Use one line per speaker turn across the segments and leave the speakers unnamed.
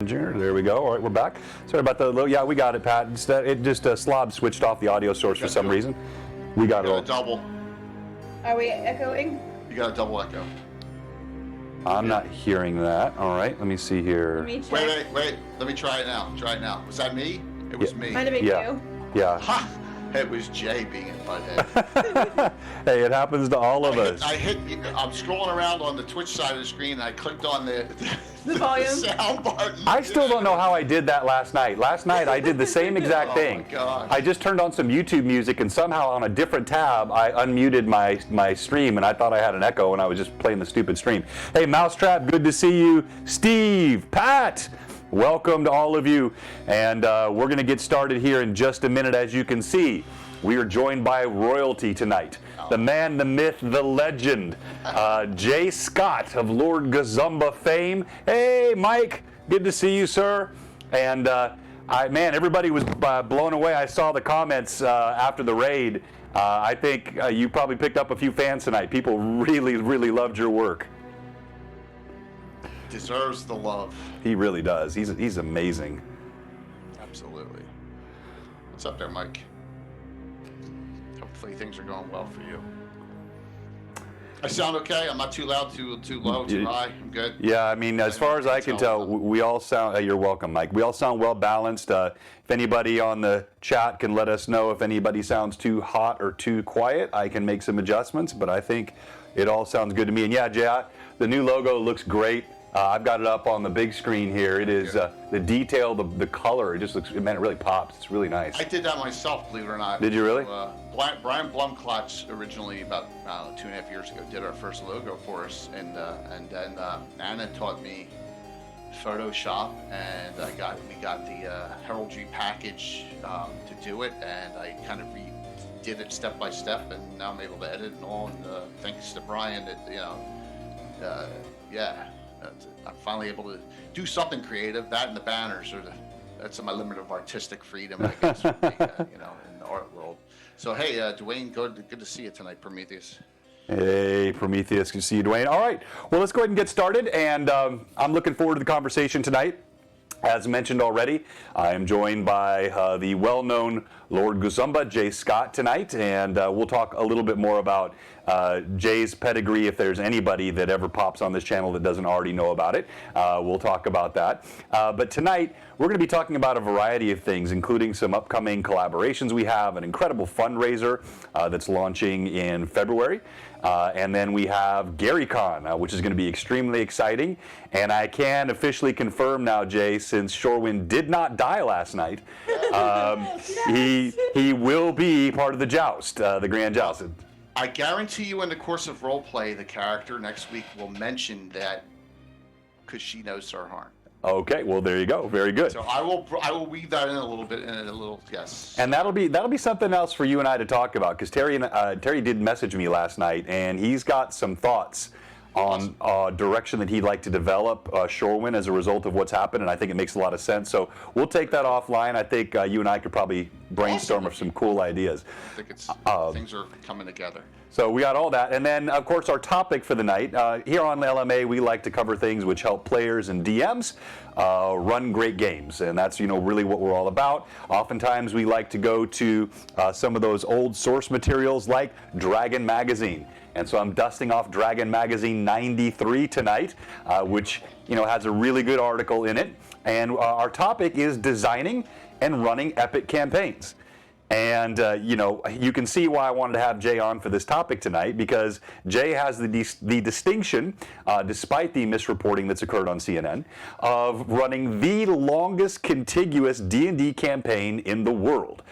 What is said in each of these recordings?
There we go. All right, we're back. Sorry about the little. Yeah, we got it, Pat. It just Slob switched off the audio source for some reason. We got it all.
A double.
Are we echoing?
You got a double echo.
I'm not hearing that. All right, let me see here.
Let me check.
Wait. Let me try it now. Was that me? It was me.
Might have been you.
Yeah.
Ha! It was Jay being in butthead.
Hey, it happens to all of us.
I'm scrolling around on the Twitch side of the screen, and I clicked on the
volume
sound button.
I still don't know how I did that last night. Last night I did the same exact thing.
Oh my gosh.
I just turned on some YouTube music, and somehow on a different tab I unmuted my stream, and I thought I had an echo, and I was just playing the stupid stream. Hey, Mousetrap, good to see you. Steve, Pat. Welcome to all of you, and we're going to get started here in just a minute. As you can see, we are joined by royalty tonight. The man, the myth, the legend, Jay Scott of Lord Gazumba fame. Hey, Mike, good to see you, sir. And man, everybody was blown away. I saw the comments after the raid. I think you probably picked up a few fans tonight. People really, really loved your work.
Deserves the love.
He really does. He's amazing.
Absolutely. What's up there, Mike? Hopefully things are going well for you. I sound okay? I'm not too loud, too low, too high? I'm good?
Yeah, I mean, as far as I can tell, we all sound, you're welcome, Mike. We all sound well balanced. If anybody on the chat can let us know if anybody sounds too hot or too quiet, I can make some adjustments, but I think it all sounds good to me. And yeah, Jay, the new logo looks great. I've got it up on the big screen here. It is the detail, the color. It just looks, man, it really pops. It's really nice.
I did that myself, believe it or not.
Did you really?
So, Brian Blumklotz originally about 2.5 years ago did our first logo for us, and then Anna taught me Photoshop, and we got the heraldry package to do it, and I kind of did it step by step, and now I'm able to edit and all. And thanks to Brian, I'm finally able to do something creative. That and the banners that's my limit of artistic freedom, I guess, for me, in the art world. So hey, Dwayne, good to see you tonight, Prometheus.
Hey, Prometheus, good to see you, Dwayne. All right, well, let's go ahead and get started, and I'm looking forward to the conversation tonight. As mentioned already, I am joined by the well-known Lord Gazumba, Jay Scott, tonight, and we'll talk a little bit more about Jay's pedigree, if there's anybody that ever pops on this channel that doesn't already know about it. We'll talk about that. But tonight, we're going to be talking about a variety of things, including some upcoming collaborations we have, an incredible fundraiser that's launching in February. And then we have GaryCon, which is going to be extremely exciting. And I can officially confirm now, Jay, since Shorewind did not die last night, he will be part of the joust, the Grand Joust.
I guarantee you in the course of roleplay, the character next week will mention that because she knows Sir Harn.
Okay, well there you go. Very good.
So I will weave that in a little bit, yes.
And that'll be something else for you and I to talk about, because Terry did message me last night, and he's got some thoughts on direction that he'd like to develop Shorewind as a result of what's happened, and I think it makes a lot of sense. So we'll take that offline. I think you and I could probably brainstorm of some cool ideas.
I think things are coming together.
So we got all that, and then of course our topic for the night here on LMA, we like to cover things which help players and DMs run great games, and that's really what we're all about. Oftentimes we like to go to some of those old source materials like Dragon Magazine. And so I'm dusting off Dragon Magazine 93 tonight, which has a really good article in it. And our topic is designing and running epic campaigns. And you can see why I wanted to have Jay on for this topic tonight, because Jay has the distinction, despite the misreporting that's occurred on CNN, of running the longest contiguous D&D campaign in the world.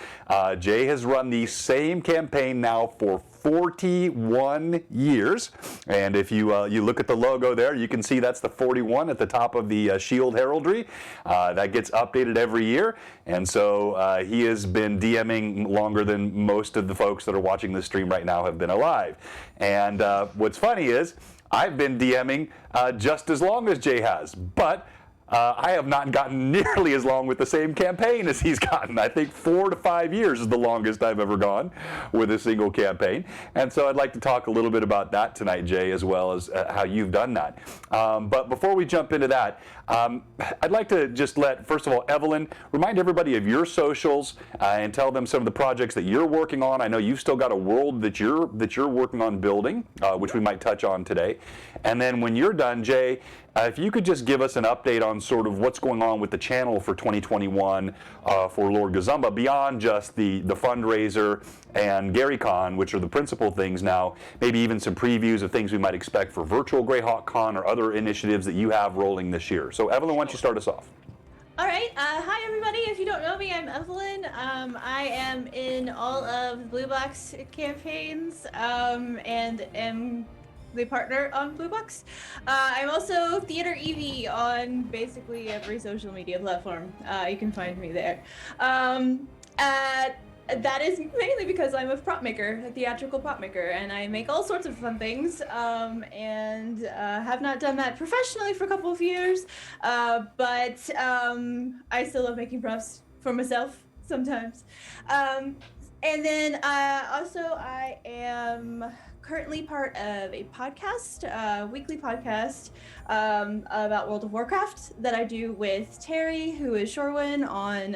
Jay has run the same campaign now for 41 years, and if you look at the logo there, you can see that's the 41 at the top of the shield heraldry. That gets updated every year, and so he has been DMing longer than most of the folks that are watching this stream right now have been alive. And what's funny is I've been DMing just as long as Jay has, but I have not gotten nearly as long with the same campaign as he's gotten. I think 4 to 5 years is the longest I've ever gone with a single campaign. And so I'd like to talk a little bit about that tonight, Jay, as well as how you've done that. But before we jump into that, I'd like to just let, first of all, Evelyn, remind everybody of your socials and tell them some of the projects that you're working on. I know you've still got a world that you're working on building, which we might touch on today. And then when you're done, Jay, if you could just give us an update on sort of what's going on with the channel for 2021 for Lord Gazumba, beyond just the fundraiser and GaryCon, which are the principal things now, maybe even some previews of things we might expect for virtual Greyhawk Con or other initiatives that you have rolling this year. So Evelyn, why don't you start us off?
All right. Hi, everybody. If you don't know me, I'm Evelyn. I am in all of Blue Box campaigns and am the partner on Blue Box. I'm also Theater Evie on basically every social media platform. You can find me there. That is mainly because I'm a prop maker, a theatrical prop maker, and I make all sorts of fun things, and have not done that professionally for a couple of years, but I still love making props for myself sometimes. And then also I am currently part of a podcast, weekly podcast about World of Warcraft that I do with Terry, who is Shorewin on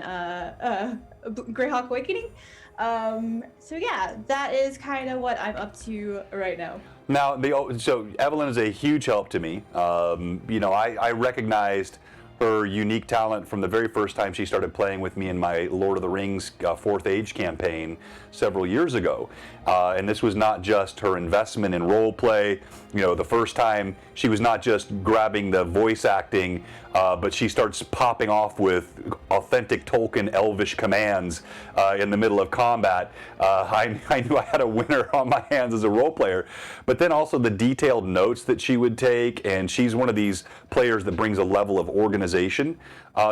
Greyhawk Awakening. So yeah, that is kind of what I'm up to right now.
Now, so Evelyn is a huge help to me. I recognized her unique talent from the very first time she started playing with me in my Lord of the Rings Fourth Age campaign several years ago. And this was not just her investment in role play. The first time she was not just grabbing the voice acting, but she starts popping off with authentic Tolkien elvish commands in the middle of combat. I knew I had a winner on my hands as a role player. But then also the detailed notes that she would take, and she's one of these players that brings a level of organization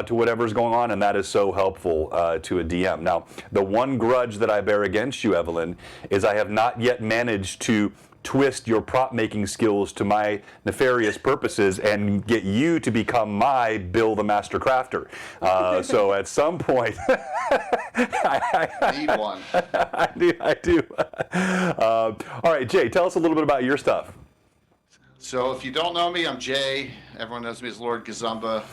to whatever's going on, and that is so helpful to a DM. Now, the one grudge that I bear against you, Evelyn, is I have not yet managed to twist your prop making skills to my nefarious purposes and get you to become my Bill the Master Crafter. So at some point,
I need one.
I do. All right, Jay, tell us a little bit about your stuff.
So if you don't know me, I'm Jay. Everyone knows me as Lord Gazumba.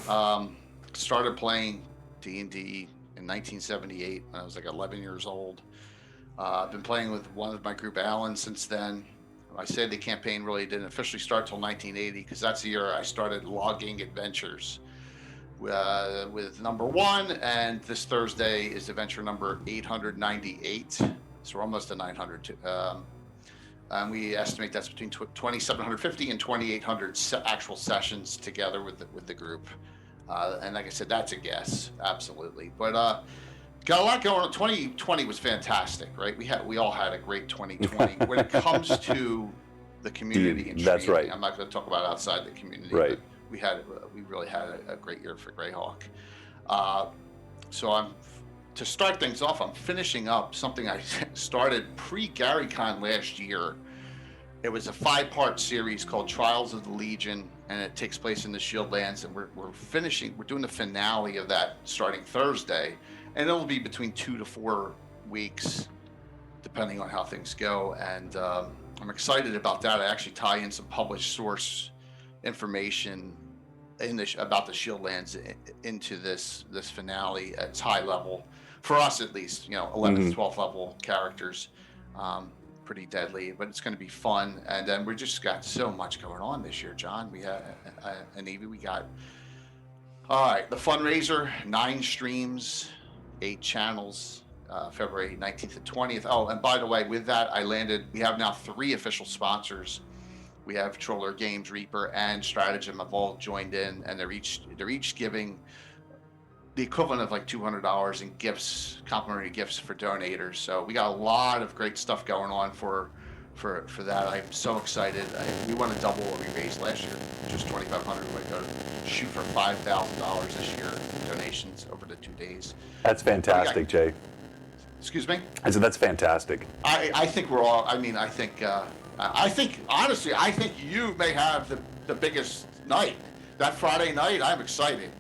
Started playing D&D in 1978 when I was like 11 years old. I've been playing with one of my group, Alan, since then. I say the campaign really didn't officially start till 1980 because that's the year I started logging adventures with number 1, and this Thursday is adventure number 898. So we're almost to 900. And we estimate that's between 2,750 and 2,800 actual sessions together with the group. And like I said, that's a guess, absolutely. But got a lot going on. 2020 was fantastic, right? We all had a great 2020. When it comes to the community and
that's
streaming,
right.
I'm not going to talk about outside the community.
Right.
But we really had a great year for Greyhawk. So to start things off, I'm finishing up something I started pre-GaryCon last year. It was a 5-part series called Trials of the Legion, and it takes place in the Shieldlands, and we're doing the finale of that starting Thursday, and it'll be between 2 to 4 weeks, depending on how things go, and I'm excited about that. I actually tie in some published source information about the Shieldlands into this finale at its high level, for us at least, 11th, 12th level characters. Pretty deadly, but it's going to be fun. And then we just got so much going on this year, John. We had an Evie. We got the fundraiser, 9 streams, 8 channels, February 19th and 20th. Oh, and by the way, with that, we have now 3 official sponsors. We have Troller Games, Reaper, and Stratagem have all joined in, and they're each giving the equivalent of like $200 in gifts, complimentary gifts for donators. So we got a lot of great stuff going on for that. I'm so excited. We want to double what we raised last year, just $2,500. We're going to shoot for $5,000 this year in donations over the 2 days.
That's fantastic, Jay.
Excuse me?
I said that's fantastic.
I think we're all. I think honestly, I think you may have the biggest night that Friday night, I'm excited.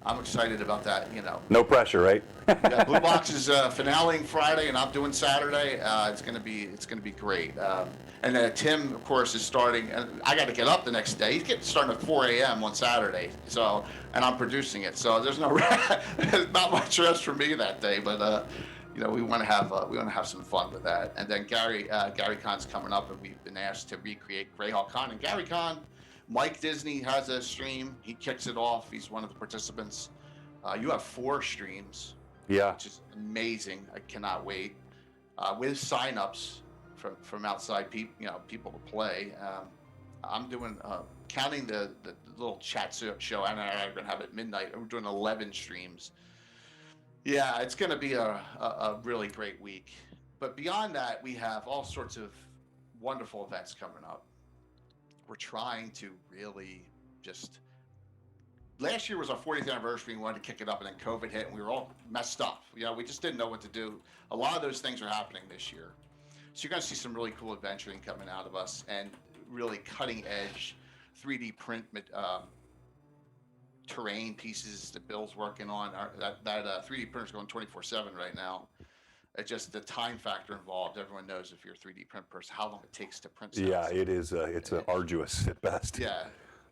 I'm excited about that.
No pressure, right?
Yeah, Blue Box is finaleing Friday, and I'm doing Saturday. It's gonna be great. And then Tim, of course, is starting. And I got to get up the next day. He's starting at 4 a.m. on Saturday. So, and I'm producing it. So there's not much rest for me that day. But we want to have some fun with that. And then Gary Con's coming up, and we've been asked to recreate Greyhawk Con. And Gary Con, Mike Disney has a stream. He kicks it off. He's one of the participants. You have 4 streams.
Yeah.
Which is amazing. I cannot wait. With signups from outside people to play. I'm doing counting the little chat show. And I'm gonna have it at midnight. We're doing 11 streams. Yeah, it's gonna be a really great week. But beyond that, we have all sorts of wonderful events coming up. We're trying to really just. Last year was our 40th anniversary. We wanted to kick it up, and then COVID hit, and we were all messed up. We just didn't know what to do. A lot of those things are happening this year. So you're going to see some really cool adventuring coming out of us, and really cutting-edge 3D print terrain pieces that Bill's working on. That 3D printer's going 24/7 right now. It's just the time factor involved. Everyone knows if you're a 3D print person, how long it takes to print stuff.
Yeah, it is. It's arduous at best.
Yeah.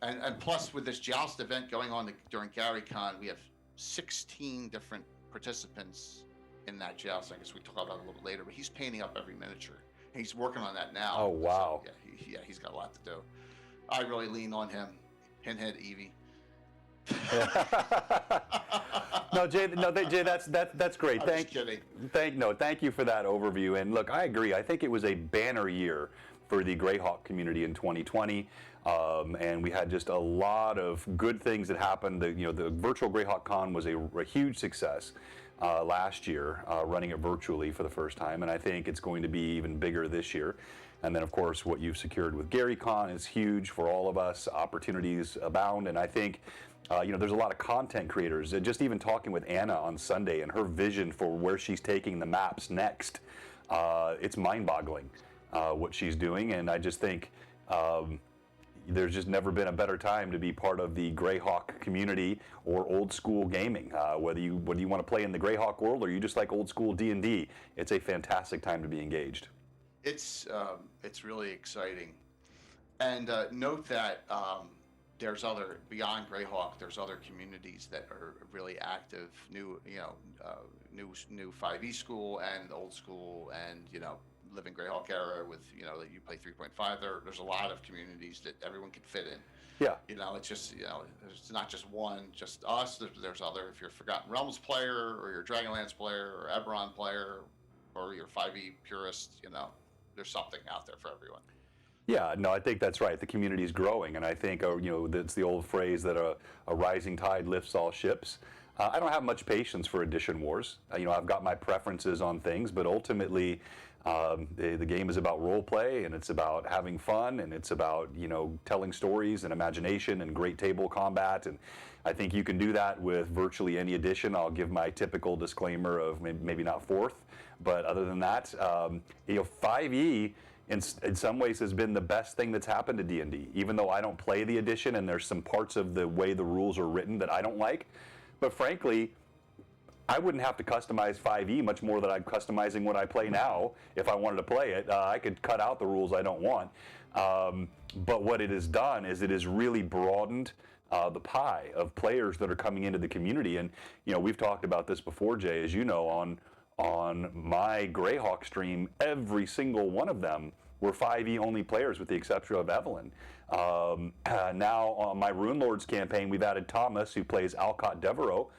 And plus, with this Joust event going on during GaryCon, we have 16 different participants in that Joust. I guess we talk about it a little bit later, but he's painting up every miniature. And he's working on that now.
Oh, wow.
So, he's got a lot to do. I really lean on him. Pinhead Evie.
No, Jay, that's great.
I'm just kidding.
Thank you for that overview. And look, I agree. I think it was a banner year for the Greyhawk community in 2020. And we had just a lot of good things that happened. The virtual Greyhawk Con was a huge success last year, running it virtually for the first time, and I think it's going to be even bigger this year. And then, of course, what you've secured with GaryCon is huge for all of us. Opportunities abound, and I think there's a lot of content creators. Just even talking with Anna on Sunday and her vision for where she's taking the maps next, it's mind-boggling what she's doing, and I just think. There's just never been a better time to be part of the Greyhawk community or old school gaming. Whether you want to play in the Greyhawk world or you just like old school D&D, it's a fantastic time to be engaged.
It's really exciting, and note that there's beyond Greyhawk. There's other communities that are really active. New 5e school and old school, and living Greyhawk era with that you play 3.5. There's a lot of communities that everyone can fit in.
Yeah.
It's just it's not just one, just us. There's other. If you're a Forgotten Realms player, or you're a Dragonlance player, or Eberron player, or you're a 5e purist, there's something out there for everyone.
Yeah, no, I think that's right. The community is growing, and I think it's the old phrase that a rising tide lifts all ships. I don't have much patience for edition wars. I've got my preferences on things, but ultimately. The game is about role play, and it's about having fun, and it's about telling stories and imagination and great table combat, and I think you can do that with virtually any edition. I'll give my typical disclaimer of maybe not 4th, but other than that, 5e in some ways has been the best thing that's happened to D&D. Even though I don't play the edition, and there's some parts of the way the rules are written that I don't like, but frankly. I wouldn't have to customize 5e much more than I'm customizing what I play now if I wanted to play it. I could cut out the rules I don't want. But what it has done is it has really broadened the pie of players that are coming into the community. And we've talked about this before, Jay, as you know, on my Greyhawk stream, every single one of them were 5e only players with the exception of Evelyn. Now on my Rune Lords campaign, we've added Thomas, who plays Alcott Devereaux.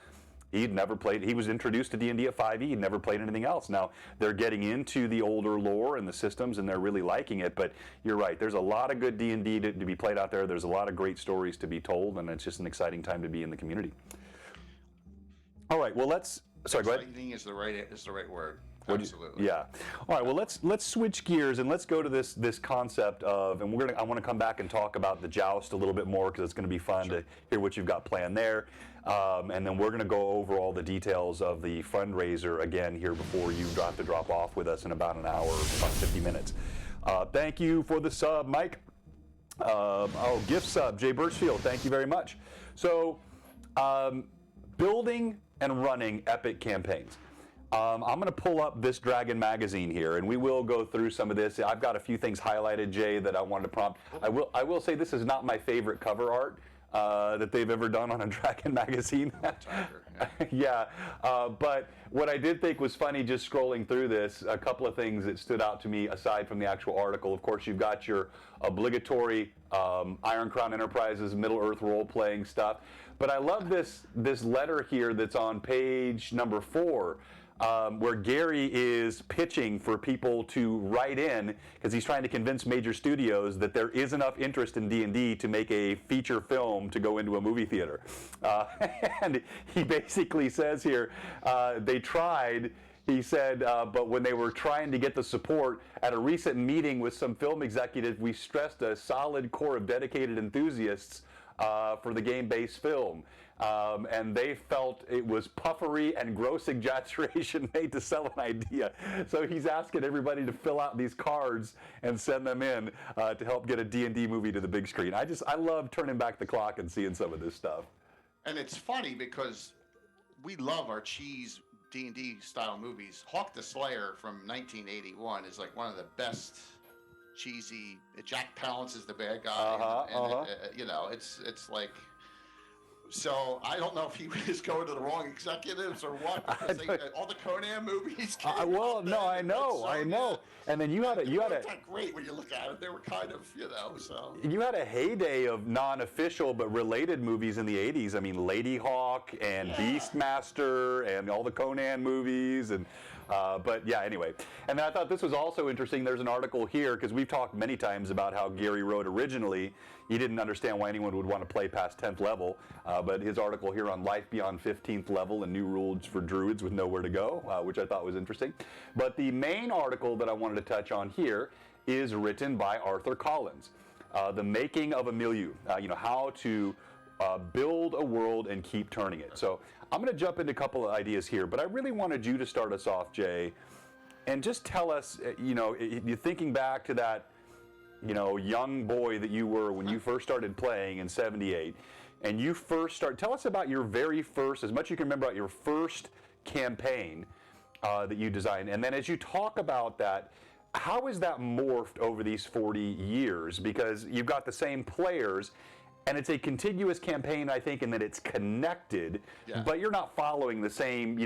He'd never played. He was introduced to D&D at 5e. He'd never played anything else. Now they're getting into the older lore and the systems, and they're really liking it. But you're right. There's a lot of good D&D to be played out there. There's a lot of great stories to be told, and it's just an exciting time to be in the community. All right. Well, Sorry. Go ahead.
Exciting is the right word.
Would
Absolutely.
Yeah. All right. Well, let's switch gears and let's go to this concept of, and I want to come back and talk about the Joust a little bit more because it's going to be fun to hear what you've got planned there, and then we're going to go over all the details of the fundraiser again here before you have to drop off with us in about an hour, about 50 minutes. Thank you for the sub, Mike. Gift sub, Jay Birchfield, thank you very much. So, building and running epic campaigns. I'm going to pull up this Dragon magazine here, and we will go through some of this. I've got a few things highlighted, Jay, that I wanted to prompt. I will say this is not my favorite cover art that they've ever done on a Dragon magazine.
Tiger,
But what I did think was funny just scrolling through this, a couple of things that stood out to me aside from the actual article. Of course, you've got your obligatory Iron Crown Enterprises Middle-earth role-playing stuff. But I love this letter here that's on page number 4. Where Gary is pitching for people to write in because he's trying to convince major studios that there is enough interest in D&D to make a feature film to go into a movie theater. And he basically says here, they tried, he said, but when they were trying to get the support at a recent meeting with some film executives, we stressed a solid core of dedicated enthusiasts for the game-based film. And they felt it was puffery and gross exaggeration made to sell an idea. So he's asking everybody to fill out these cards and send them in to help get a D&D movie to the big screen. I love turning back the clock and seeing some of this stuff.
And it's funny because we love our cheese D&D style movies. Hawk the Slayer from 1981 is like one of the best cheesy. Jack Palance is the bad guy. You know, it's like. So I don't know if he was going to the wrong executives or what. Because all the Conan movies.
I know. And then you had
It's not great when you look at it. They were kind of, so.
You had a heyday of non-official but related movies in the 80s. I mean, Lady Hawk and Beastmaster and all the Conan movies. And but yeah, anyway. And then I thought this was also interesting. There's an article here because we've talked many times about how Gary wrote originally. He didn't understand why anyone would want to play past 10th level. But his article here on life beyond 15th level and new rules for druids with nowhere to go, which I thought was interesting. But the main article that I wanted to touch on here is written by Arthur Collins. The Making of a Milieu, how to build a world and keep turning it. So I'm going to jump into a couple of ideas here, but I really wanted you to start us off, Jay, and just tell us, you're thinking back to that, young boy that you were when you first started playing in '78. And you tell us about your very first, as much as you can remember about your first campaign that you designed. And then as you talk about that, how has that morphed over these 40 years? Because you've got the same players, and it's a continuous campaign, I think, in that it's connected, but you're not following the same,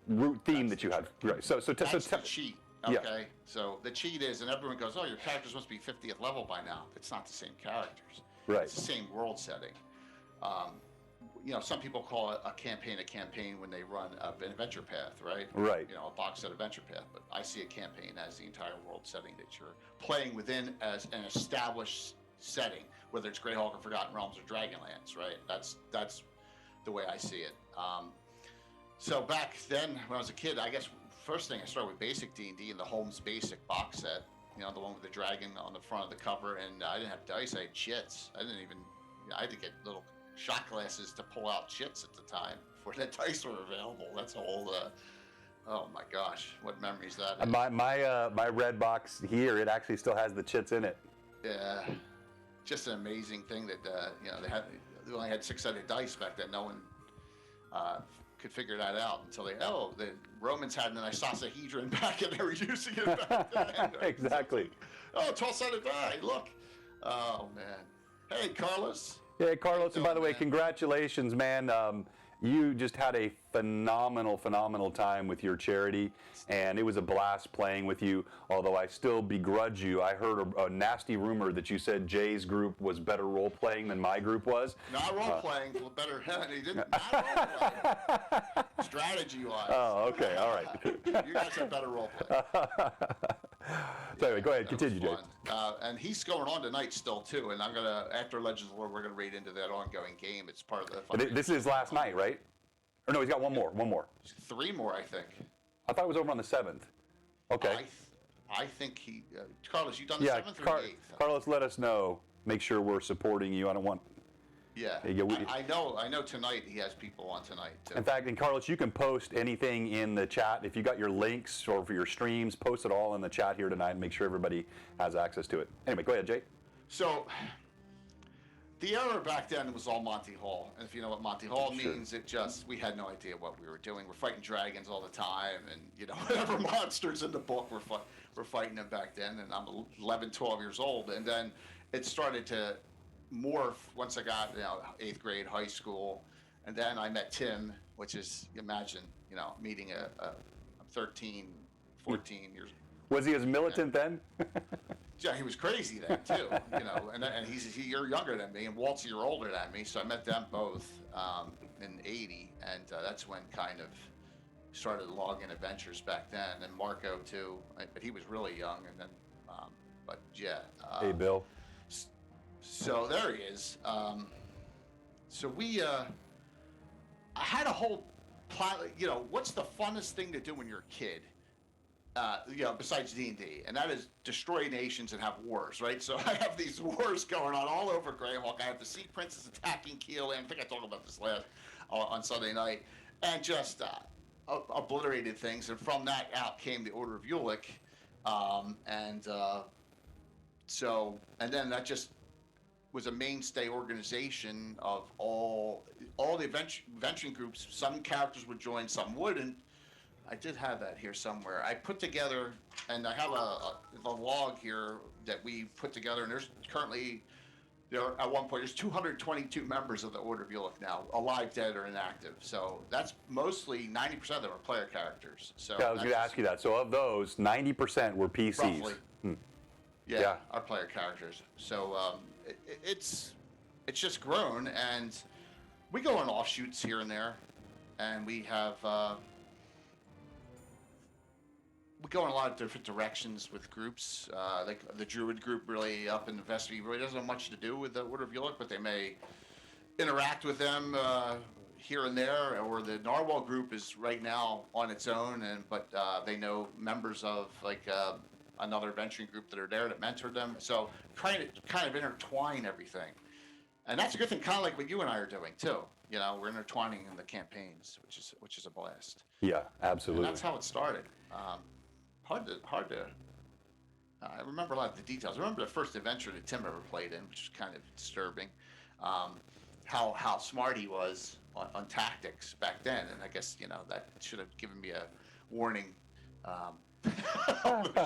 root theme that you had. Right.
That's the cheat. Okay. So the cheat is, and everyone goes, oh, your characters must be 50th level by now. It's not the same characters.
Right.
It's the same world setting. Some people call it a campaign when they run an adventure path, right?
Right.
A box set adventure path. But I see a campaign as the entire world setting that you're playing within as an established setting, whether it's Greyhawk or Forgotten Realms or Dragonlance, right? That's the way I see it. So back then, when I was a kid, I guess first thing I started with basic D&D and the Holmes Basic box set. The one with the dragon on the front of the cover, and I didn't have dice. I had chits. I had to get little shot glasses to pull out chits at the time before the dice were available. That's old. Oh my gosh, what memories that is.
My red box here, it actually still has the chits in it.
Yeah, just an amazing thing that they only had 6-sided dice back then. No one could figure that out until the Romans had an icosahedron back and they were using it back then.
Exactly.
Oh, 12-sided die. Look. Oh man. Hey, Carlos.
Yeah, Carlos, and by the way, congratulations, man. You just had a phenomenal time with your charity, and it was a blast playing with you, although I still begrudge you. I heard a nasty rumor that you said Jay's group was better role-playing than my group was.
Not role-playing, better. He didn't. Not role-playing. Strategy-wise.
Oh, okay, all right.
You guys have better role-playing.
So anyway, go ahead, continue, Jay.
And he's going on tonight still, too, and I'm going to, after Legends of the Lord, we're going to raid into that ongoing game. It's part of the...
This is last night, right? Or no, he's got one more.
3 more, I think.
I thought it was over on the 7th. Okay.
I think he... Carlos, you done the 7th or the 8th?
Carlos, let us know. Make sure we're supporting you. I don't want...
Yeah, I know tonight he has people on tonight, too.
In fact, and Carlos, you can post anything in the chat. If you got your links or for your streams, post it all in the chat here tonight and make sure everybody has access to it. Anyway, go ahead, Jay.
So the era back then was all Monty Hall, and if you know what Monty Hall means, we had no idea what we were doing. We're fighting dragons all the time, and whatever monsters in the book we're fighting them back then. And I'm 11, 12 years old, and then it started to morph once I got 8th grade, high school, and then I met Tim, which is imagine meeting a 13, 14 years.
Was he as militant then?
Yeah, he was crazy then too, and he's a year younger than me, and Walt's a year older than me. So I met them both in '80, and that's when kind of started logging adventures back then. And Marco too, but he was really young, and then, but yeah.
Hey, Bill.
So there he is. So I had a whole plot. What's the funnest thing to do when you're a kid? Besides D&D, and that is destroy nations and have wars, right? So I have these wars going on all over Greyhawk. I have the Sea Princess attacking Keelan. I think I talked about this last on Sunday night, and just obliterated things. And from that out came the Order of Ulick, and then that just was a mainstay organization of all the venturing groups. Some characters would join, some wouldn't. I did have that here somewhere. I put together, and I have a log here that we put together, and at one point, there's 222 members of the Order of Ulick now, alive, dead, or inactive. So that's mostly 90% of them are player characters. So
yeah, I was going to ask you that. So of those, 90% were PCs.
Roughly. Yeah, our player characters. So it's just grown, and we go on offshoots here and there, and we have... we go in a lot of different directions with groups. Like the Druid group really up in the Vestry really doesn't have much to do with the Order of Ulick, but they may interact with them here and there. Or the Narwhal group is right now on its own, but they know members of another venturing group that are there that mentored them. So kind of intertwine everything, and that's a good thing. Kind of like what you and I are doing too. We're intertwining in the campaigns, which is a blast.
Yeah, absolutely.
And that's how it started. Hard to. I remember a lot of the details. I remember the first adventure that Tim ever played in, which was kind of disturbing. How smart he was on tactics back then, and I guess that should have given me a warning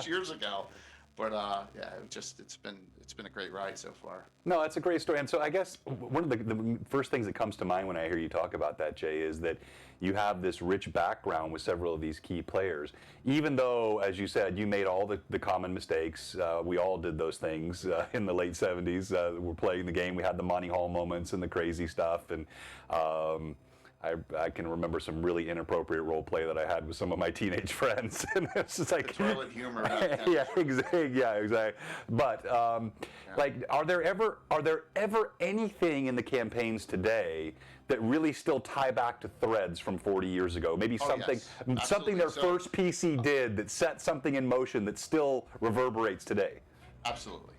years ago. But yeah, it's been a great ride so far.
No, that's a great story. And so I guess one of the first things that comes to mind when I hear you talk about that, Jay, is that you have this rich background with several of these key players. Even though, as you said, you made all the common mistakes. We all did those things in the late 70s. We're playing the game. We had the Monty Hall moments and the crazy stuff. And I can remember some really inappropriate role play that I had with some of my teenage friends. And it's just like
toilet humor.
Yeah, exactly. But are there ever anything in the campaigns today that really still tie back to threads from 40 years ago? Maybe something their first PC did that set something in motion that still reverberates today.
Absolutely,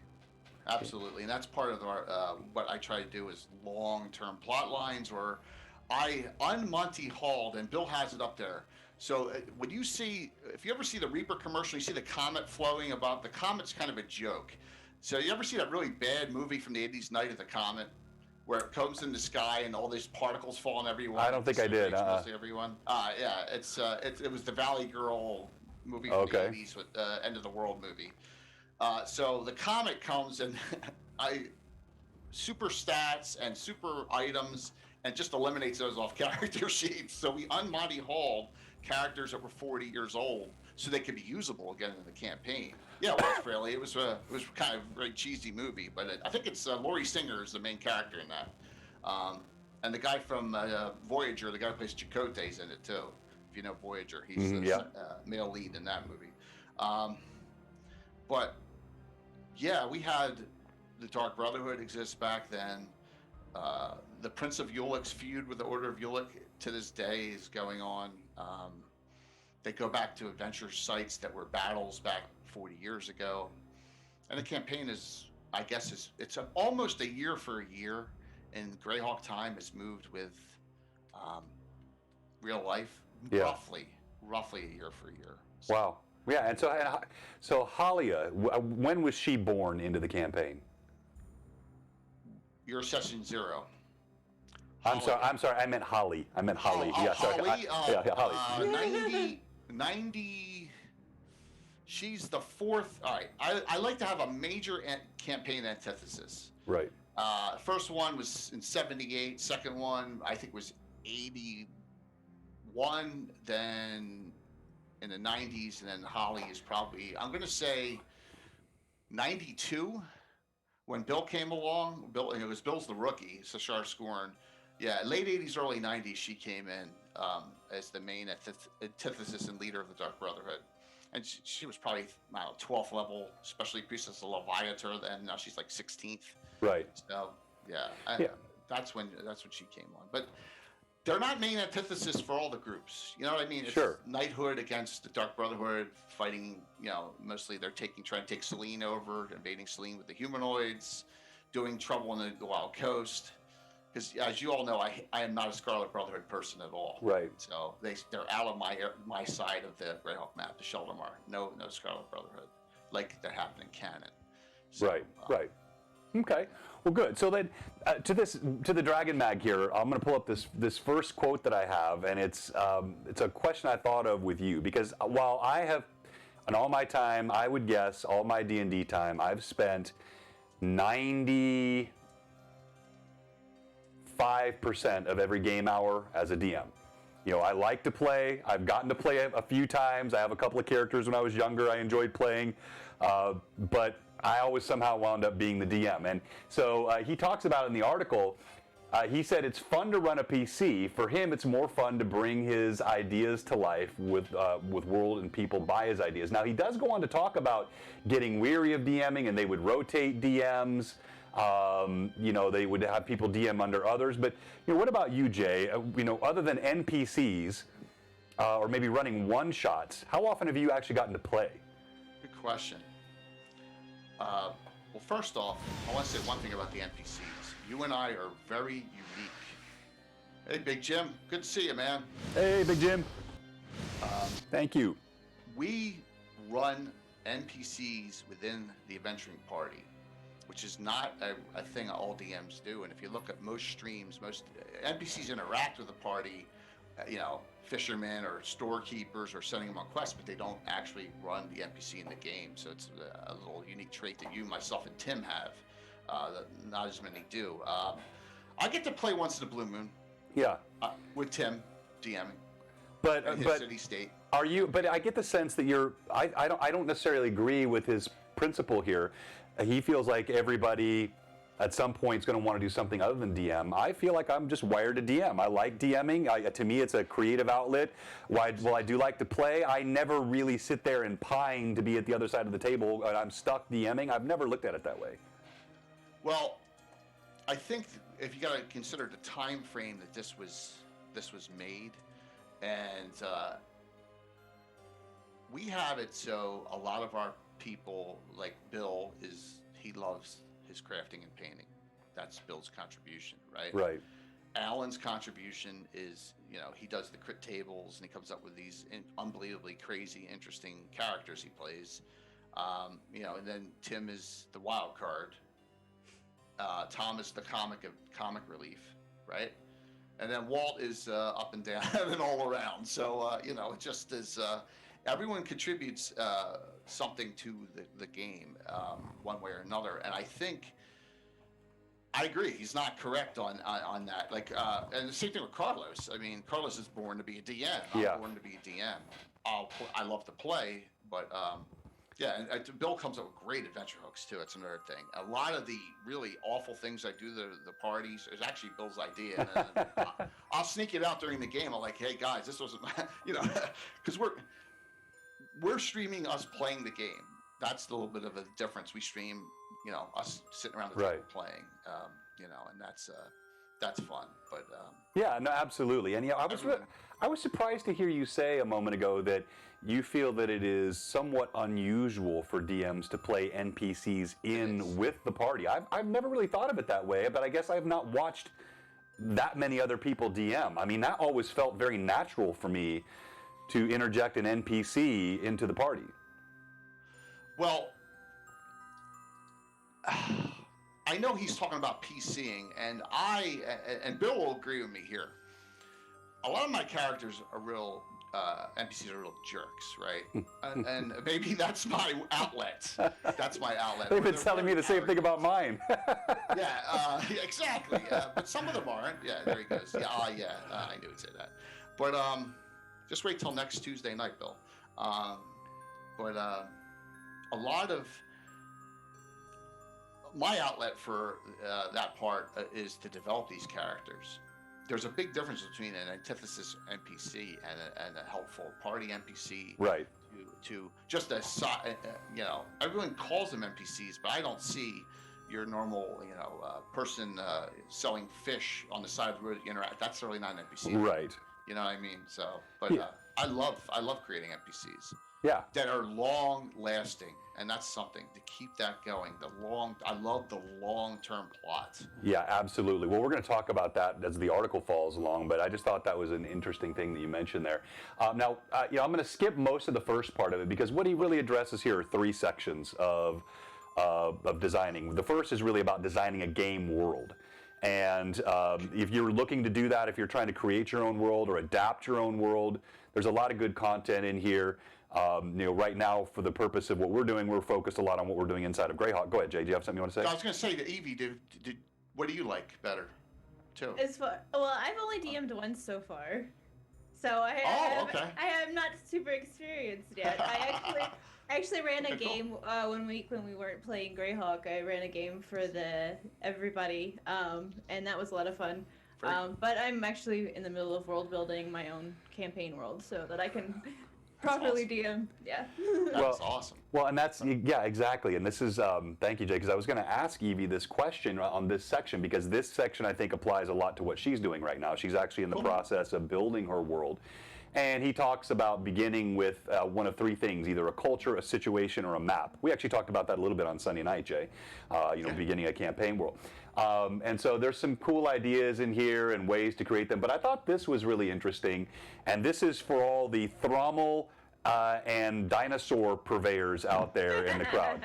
and that's part of what I try to do is long-term plot lines or. I un-Monty Halled, and Bill has it up there. So if you ever see the Reaper commercial, you see the comet flowing about. The comet's kind of a joke. So you ever see that really bad movie from the 80s, Night of the Comet, where it comes in the sky and all these particles fall on everyone?
I don't think I did.
Everyone. Yeah, it was the Valley Girl movie from the 80s, with End of the World movie. So the comet comes and super stats and super items, and just eliminates those off character sheets. So we un-Monty Halled characters that were 40 years old so they could be usable again in the campaign. Yeah, it was really. It was kind of a very cheesy movie, but I think it's Laurie Singer is the main character in that. And the guy from Voyager, the guy who plays Chakotay, is in it too. If you know Voyager, he's the male lead in that movie. But yeah, we had the Dark Brotherhood exists back then. The Prince of Ulick's feud with the Order of Ulick to this day is going on. They go back to adventure sites that were battles back 40 years ago. And the campaign is, I guess, it's almost a year for a year. And Greyhawk time is moved with real life, roughly a year for a year. So.
Wow. Yeah, and so Halia, when was she born into the campaign?
You're session 0.
I'm sorry. I meant Holly.
Oh,
Yeah, sorry.
Holly.
Holly.
90. She's the 4th. All right. I like to have a major campaign antithesis.
Right.
First one was in 78. Second one, I think, was 81. Then in the 90s, and then Holly is probably, I'm going to say 92. When Bill came along, and it was Bill's the rookie, Sashar Scorn. Yeah, late 80s, early 90s, she came in as the main antithesis and leader of the Dark Brotherhood. And she was probably 12th level, especially Priestess of Leviathan. Then now she's like 16th.
Right.
So yeah, that's when she came on. But they're not main antithesis for all the groups. You know what I mean? It's
sure.
Knighthood against the Dark Brotherhood, fighting. Mostly they're trying to take Selene over, invading Selene with the humanoids, doing trouble on the Wild Coast. Because as you all know, I am not a Scarlet Brotherhood person at all.
Right.
So they're out of my side of the Greyhawk map, the Sheldamar. No Scarlet Brotherhood, like that happened in canon. So,
right. Right. Okay. Well, good. So then, to the Dragon Mag here, I'm going to pull up this first quote that I have, and it's a question I thought of with you, because while I have, in all my time, I would guess all my D&D time, I've spent 95% of every game hour as a DM. I like to play. I've gotten to play a few times. I have a couple of characters when I was younger I enjoyed playing, but I always somehow wound up being the DM. And so he talks about in the article, he said it's fun to run a PC. For him, it's more fun to bring his ideas to life with world and people by his ideas. Now, he does go on to talk about getting weary of DMing, and they would rotate DMs. They would have people DM under others. But what about you, Jay? Other than NPCs or maybe running one-shots, how often have you actually gotten to play?
Good question. Well, first off, I want to say one thing about the NPCs. You and I are very unique. Hey, Big Jim. Good to see you, man.
Hey, Big Jim. Thank you.
We run NPCs within the adventuring party, which is not a thing all DMs do. And if you look at most streams, most NPCs interact with the party, fishermen or storekeepers or sending them on quests, but they don't actually run the NPC in the game. So it's a little unique trait that you, myself, and Tim have that not as many do. I get to play once in a blue moon.
Yeah.
With Tim DMing.
But
City State.
Are you? But I get the sense that you're. I don't necessarily agree with his principle here. He feels like everybody at some point is going to want to do something other than DM. I feel like I'm just wired to DM. I like DMing. To me, it's a creative outlet. While I do like to play, I never really sit there and pine to be at the other side of the table and I'm stuck DMing. I've never looked at it that way.
Well, I think if you got to consider the time frame that this was made, and we have it so a lot of our people, like Bill, he loves his crafting and painting. That's Bill's contribution, right?
Right.
Alan's contribution is, he does the crit tables and he comes up with these unbelievably crazy, interesting characters he plays. And then Tim is the wild card. Tom is the comic relief, right? And then Walt is up and down and all around. So, it just is, everyone contributes something to the game one way or another. And I agree. He's not correct on that. And the same thing with Carlos. I mean, Carlos is born to be a DM. I'm born to be a DM. I love to play, but and Bill comes up with great adventure hooks too. It's another thing. A lot of the really awful things I do the parties is actually Bill's idea. And then I'll sneak it out during the game. I'm like, hey guys, this wasn't, because we're streaming us playing the game. That's a little bit of a difference. We stream, us sitting around the table playing, and that's fun. But
yeah, no, absolutely. And I was surprised to hear you say a moment ago that you feel that it is somewhat unusual for DMs to play NPCs in with the party. I've never really thought of it that way, but I guess I have not watched that many other people DM. I mean, that always felt very natural for me to interject an NPC into the party.
Well, I I know he's talking about PCing, and and Bill will agree with me here. A lot of my characters are real NPCs are real jerks, right? And maybe that's my outlet. That's my outlet.
They've been telling me the same thing about mine.
Yeah, exactly. But some of them aren't. Yeah, there he goes. Yeah, I knew he'd say that. But just wait till next Tuesday night, Bill. But a lot of my outlet for that part is to develop these characters. There's a big difference between an antithesis NPC and a helpful party NPC.
Right.
To just a everyone calls them NPCs, but I don't see your normal person selling fish on the side of the road to interact. That's really not an NPC.
Right.
You know what I mean? So, but I love creating NPCs.
Yeah.
That are long lasting, and that's something to keep that going. I love the long-term plot.
Yeah, absolutely. Well, we're going to talk about that as the article follows along, but I just thought that was an interesting thing that you mentioned there. Now, I'm going to skip most of the first part of it because what he really addresses here are 3 sections of designing. The first is really about designing a game world. And if you're looking to do that, if you're trying to create your own world or adapt your own world, there's a lot of good content in here. Right now, for the purpose of what we're doing, we're focused a lot on what we're doing inside of Greyhawk. Go ahead, Jay. Do you have something you want to say?
I was going to say to Evie, what do you like better, too?
I've only DM'd once so far, so I am not super experienced yet. I actually ran a game when we weren't playing Greyhawk. I ran a game for everybody, and that was a lot of fun. But I'm actually in the middle of world building my own campaign world so that I can properly
awesome.
DM. Yeah.
That's awesome.
Well, and that's, exactly. And this is, thank you, Jay, because I was going to ask Evie this question on this section, because this section I think applies a lot to what she's doing right now. She's actually in the process of building her world. And he talks about beginning with one of 3 things, either a culture, a situation, or a map. We actually talked about that a little bit on Sunday night, Jay, beginning a campaign world. And so there's some cool ideas in here and ways to create them. But I thought this was really interesting. And this is for all the Thrommel and dinosaur purveyors out there in the crowd.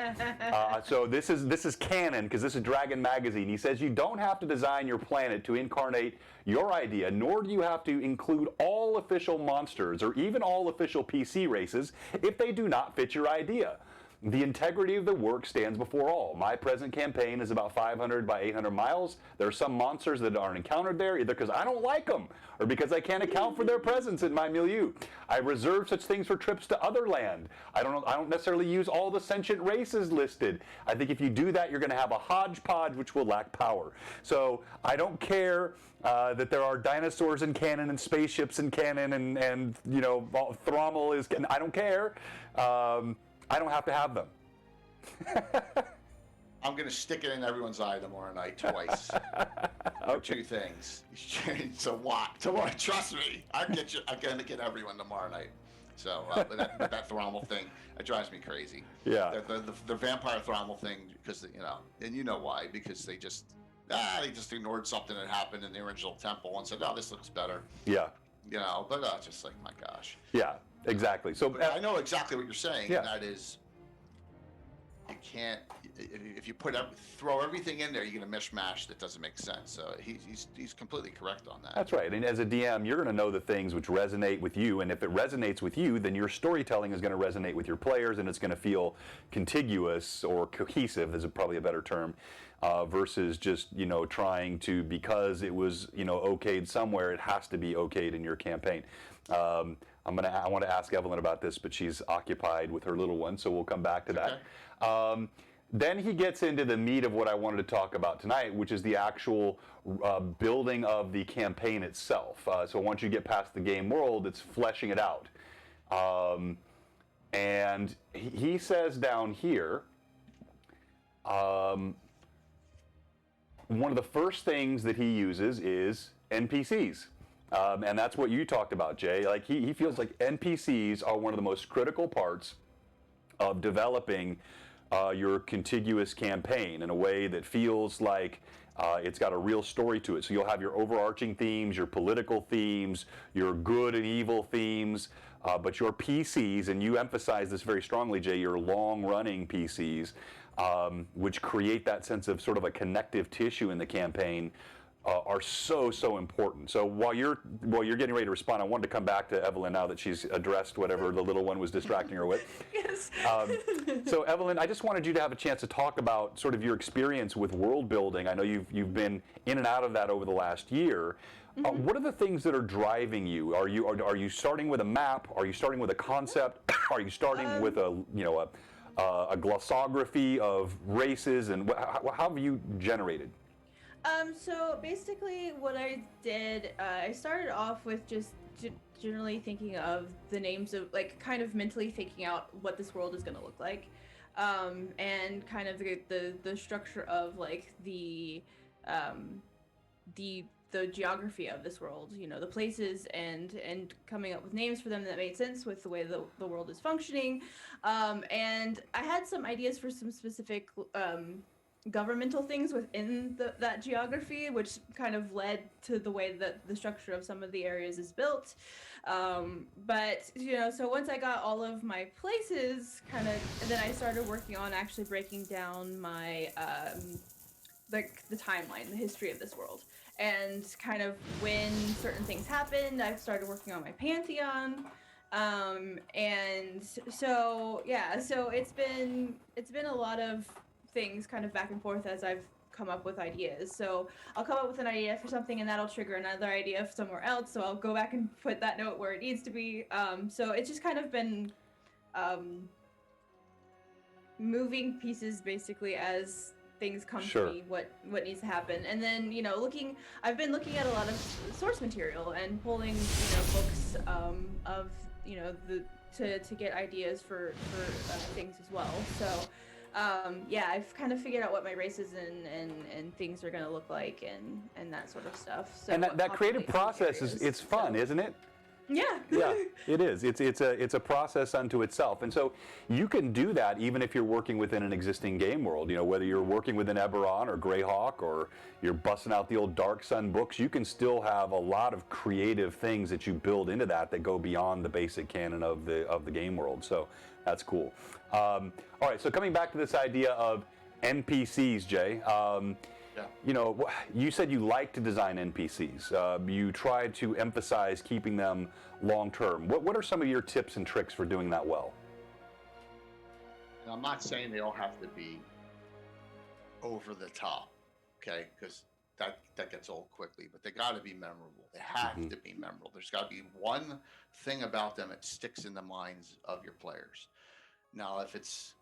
So this is canon, because this is Dragon Magazine. He says you don't have to design your planet to incarnate your idea, nor do you have to include all official monsters or even all official PC races if they do not fit your idea. The integrity of the work stands before all. My present campaign is about 500 by 800 miles. There are some monsters that aren't encountered there, either because I don't like them or because I can't account for their presence in my milieu. I reserve such things for trips to other land. I don't necessarily use all the sentient races listed. I think if you do that, you're going to have a hodgepodge which will lack power. So I don't care that there are dinosaurs in canon and spaceships in canon and Thrommel is. I don't care. I don't have to have them.
I'm going to stick it in everyone's eye tomorrow night twice. Okay. 2 things. Tomorrow, trust me, I'm going to get everyone tomorrow night. So, but that Thrommel thing, it drives me crazy.
Yeah.
The vampire Thrommel thing, because, and you know why, because they just ignored something that happened in the original temple and said, oh, this looks better.
Yeah.
But just like, my gosh.
Yeah. Exactly. So
I know exactly what you're saying.
Yeah.
And that is, you can't. If you throw everything in there, you're going to mishmash that doesn't make sense. So he's completely correct on that.
That's right. And as a DM, you're going to know the things which resonate with you. And if it resonates with you, then your storytelling is going to resonate with your players, and it's going to feel contiguous or cohesive, is probably a better term, versus just trying to, because it was okayed somewhere, it has to be okayed in your campaign. I want to ask Evelyn about this, but she's occupied with her little one, so we'll come back to that. Okay. Then he gets into the meat of what I wanted to talk about tonight, which is the actual building of the campaign itself. So once you get past the game world, it's fleshing it out. And he says down here, one of the first things that he uses is NPCs. And that's what you talked about, Jay. Like he feels like NPCs are one of the most critical parts of developing your contiguous campaign in a way that feels like it's got a real story to it. So you'll have your overarching themes, your political themes, your good and evil themes, but your PCs, and you emphasize this very strongly, Jay, your long-running PCs, which create that sense of sort of a connective tissue in the campaign, are so important. So while you're getting ready to respond, I wanted to come back to Evelyn now that she's addressed whatever the little one was distracting her with.
Yes.
So Evelyn, I just wanted you to have a chance to talk about sort of your experience with world building. I know you've been in and out of that over the last year. What are the things that are driving you? Are you starting with a map? Are you starting with a concept? Are you starting with a glossography of races? And how have you generated?
So basically what I did, I started off with just generally thinking of the names of, like, kind of mentally thinking out what this world is going to look like, and kind of the structure of, like, the geography of this world, you know, the places, and coming up with names for them that made sense with the way the world is functioning. And I had some ideas for some specific governmental things within that geography, which kind of led to the way that the structure of some of the areas is built. But, you know, so once I got all of my places then I started working on actually breaking down my like the timeline, the history of this world, and kind of when certain things happened. I've started working on my pantheon. And so yeah, so it's been a lot of things kind of back and forth as I've come up with ideas. So I'll come up with an idea for something, and that'll trigger another idea somewhere else, so I'll go back and put that note where it needs to be. So it's just kind of been moving pieces basically as things come to me, what needs to happen. And then, you know, I've been looking at a lot of source material and pulling, you know, books of, you know, to get ideas for things as well. So yeah, I've kind of figured out what my races and things are going to look like, and that sort of stuff. So
and that creative process it's fun, isn't it?
Yeah.
Yeah, it is. It's a process unto itself, and so you can do that even if you're working within an existing game world. You know, whether you're working within Eberron or Greyhawk, or you're busting out the old Dark Sun books, you can still have a lot of creative things that you build into that go beyond the basic canon of the game world. So that's cool. All right, so coming back to this idea of NPCs, Jay. You know, you said you like to design NPCs. You try to emphasize keeping them long term. What are some of your tips and tricks for doing that well?
Now, I'm not saying they all have to be over the top, okay? Because that gets old quickly. But they got to be memorable. They have to be memorable. There's got to be one thing about them that sticks in the minds of your players. Now, if it's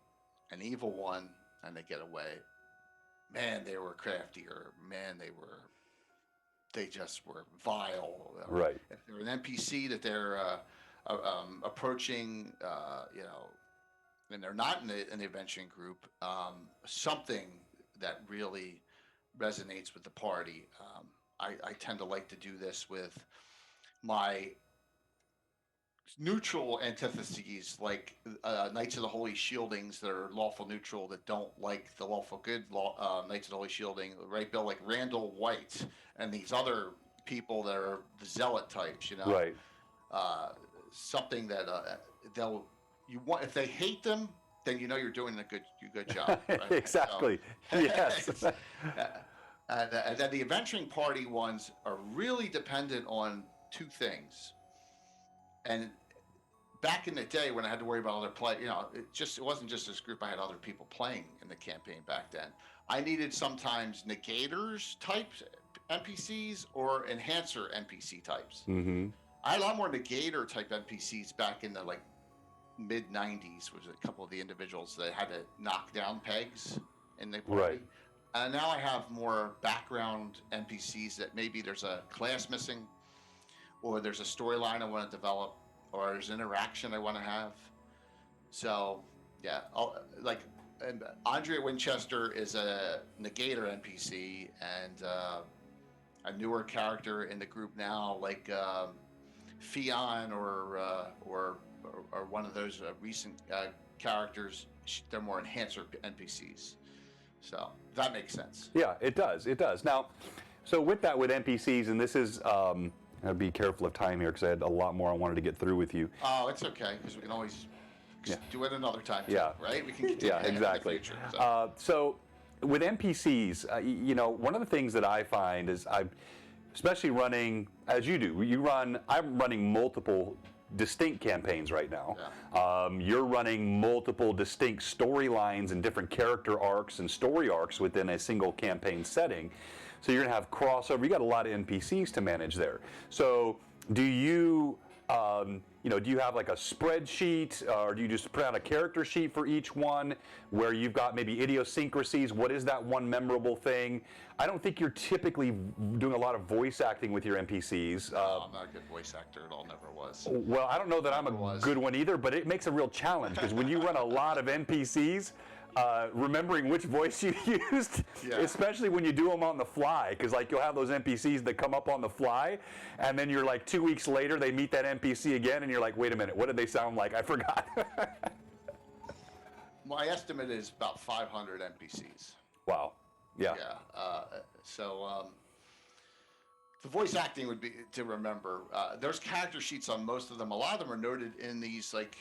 an evil one and they get away, man, they were crafty, or man, they just were vile.
Right.
If they're an NPC that they're approaching, you know, and they're not in the adventuring group, something that really resonates with the party. I tend to like to do this with my neutral antitheses, like Knights of the Holy Shieldings that are lawful neutral, that don't like the lawful good Knights of the Holy Shielding, right, Bill? Like Randall White and these other people that are the zealot types, you know?
Right.
Something that if they hate them, then you know you're doing a good job. Right?
Exactly. So, yes.
And then the adventuring party ones are really dependent on two things. And back in the day when I had to worry about other play, you know, it wasn't just this group. I had other people playing in the campaign back then. I needed sometimes negators types NPCs or enhancer NPC types. Mm-hmm. I had a lot more negator type NPCs back in the like mid 90s. Was a couple of the individuals that had to knock down pegs in the party.
Right.
And now I have more background NPCs that maybe there's a class missing, or there's a storyline I want to develop, or there's interaction I want to have. So, yeah, and Andrea Winchester is a negator NPC, and a newer character in the group now, like Fion or one of those recent characters. They're more enhancer NPCs. So that makes sense.
Yeah, it does. It does. Now, so with NPCs, and this is. I'd be careful of time here because I had a lot more I wanted to get through with you.
Oh, it's okay, because we can always do it another time too,
Yeah.
right? We can continue
Yeah, exactly.
in the future.
So with NPCs, one of the things that I find is especially running as you do, I'm running multiple distinct campaigns right now.
Yeah.
You're running multiple distinct storylines and different character arcs and story arcs within a single campaign setting. So you're gonna have crossover. You got a lot of NPCs to manage there. So do you do you have like a spreadsheet, or do you just put out a character sheet for each one where you've got maybe idiosyncrasies? What is that one memorable thing? I don't think you're typically doing a lot of voice acting with your NPCs.
No, I'm not a good voice actor at all, never was.
Well, I don't know that I'm a good one either, but it makes a real challenge because when you run a lot of NPCs, remembering which voice you used, especially when you do them on the fly, because like you'll have those NPCs that come up on the fly, and then you're like 2 weeks later they meet that NPC again, and you're like, wait a minute, what did they sound like? I forgot.
My estimate is about 500 NPCs.
Wow. Yeah.
Yeah. The voice acting would be to remember. There's character sheets on most of them. A lot of them are noted in these, like,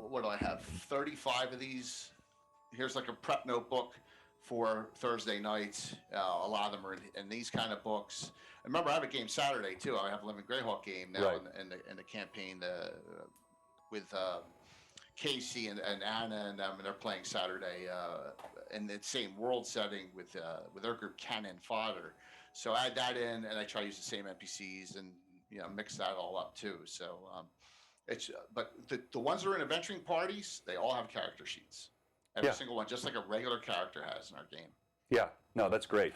what do I have? 35 of these. Here's like a prep notebook for Thursday nights. A lot of them are in these kind of books. And remember, I have a game Saturday too. I have a Living Greyhawk game now
Right.
in the campaign with Casey and Anna and them, and they're playing Saturday in the same world setting with their group Cannon Fodder. So I add that in, and I try to use the same NPCs and mix that all up too. So but the ones that are in adventuring parties, they all have character sheets. Every single one, just like a regular character has in our game.
Yeah, no, that's great.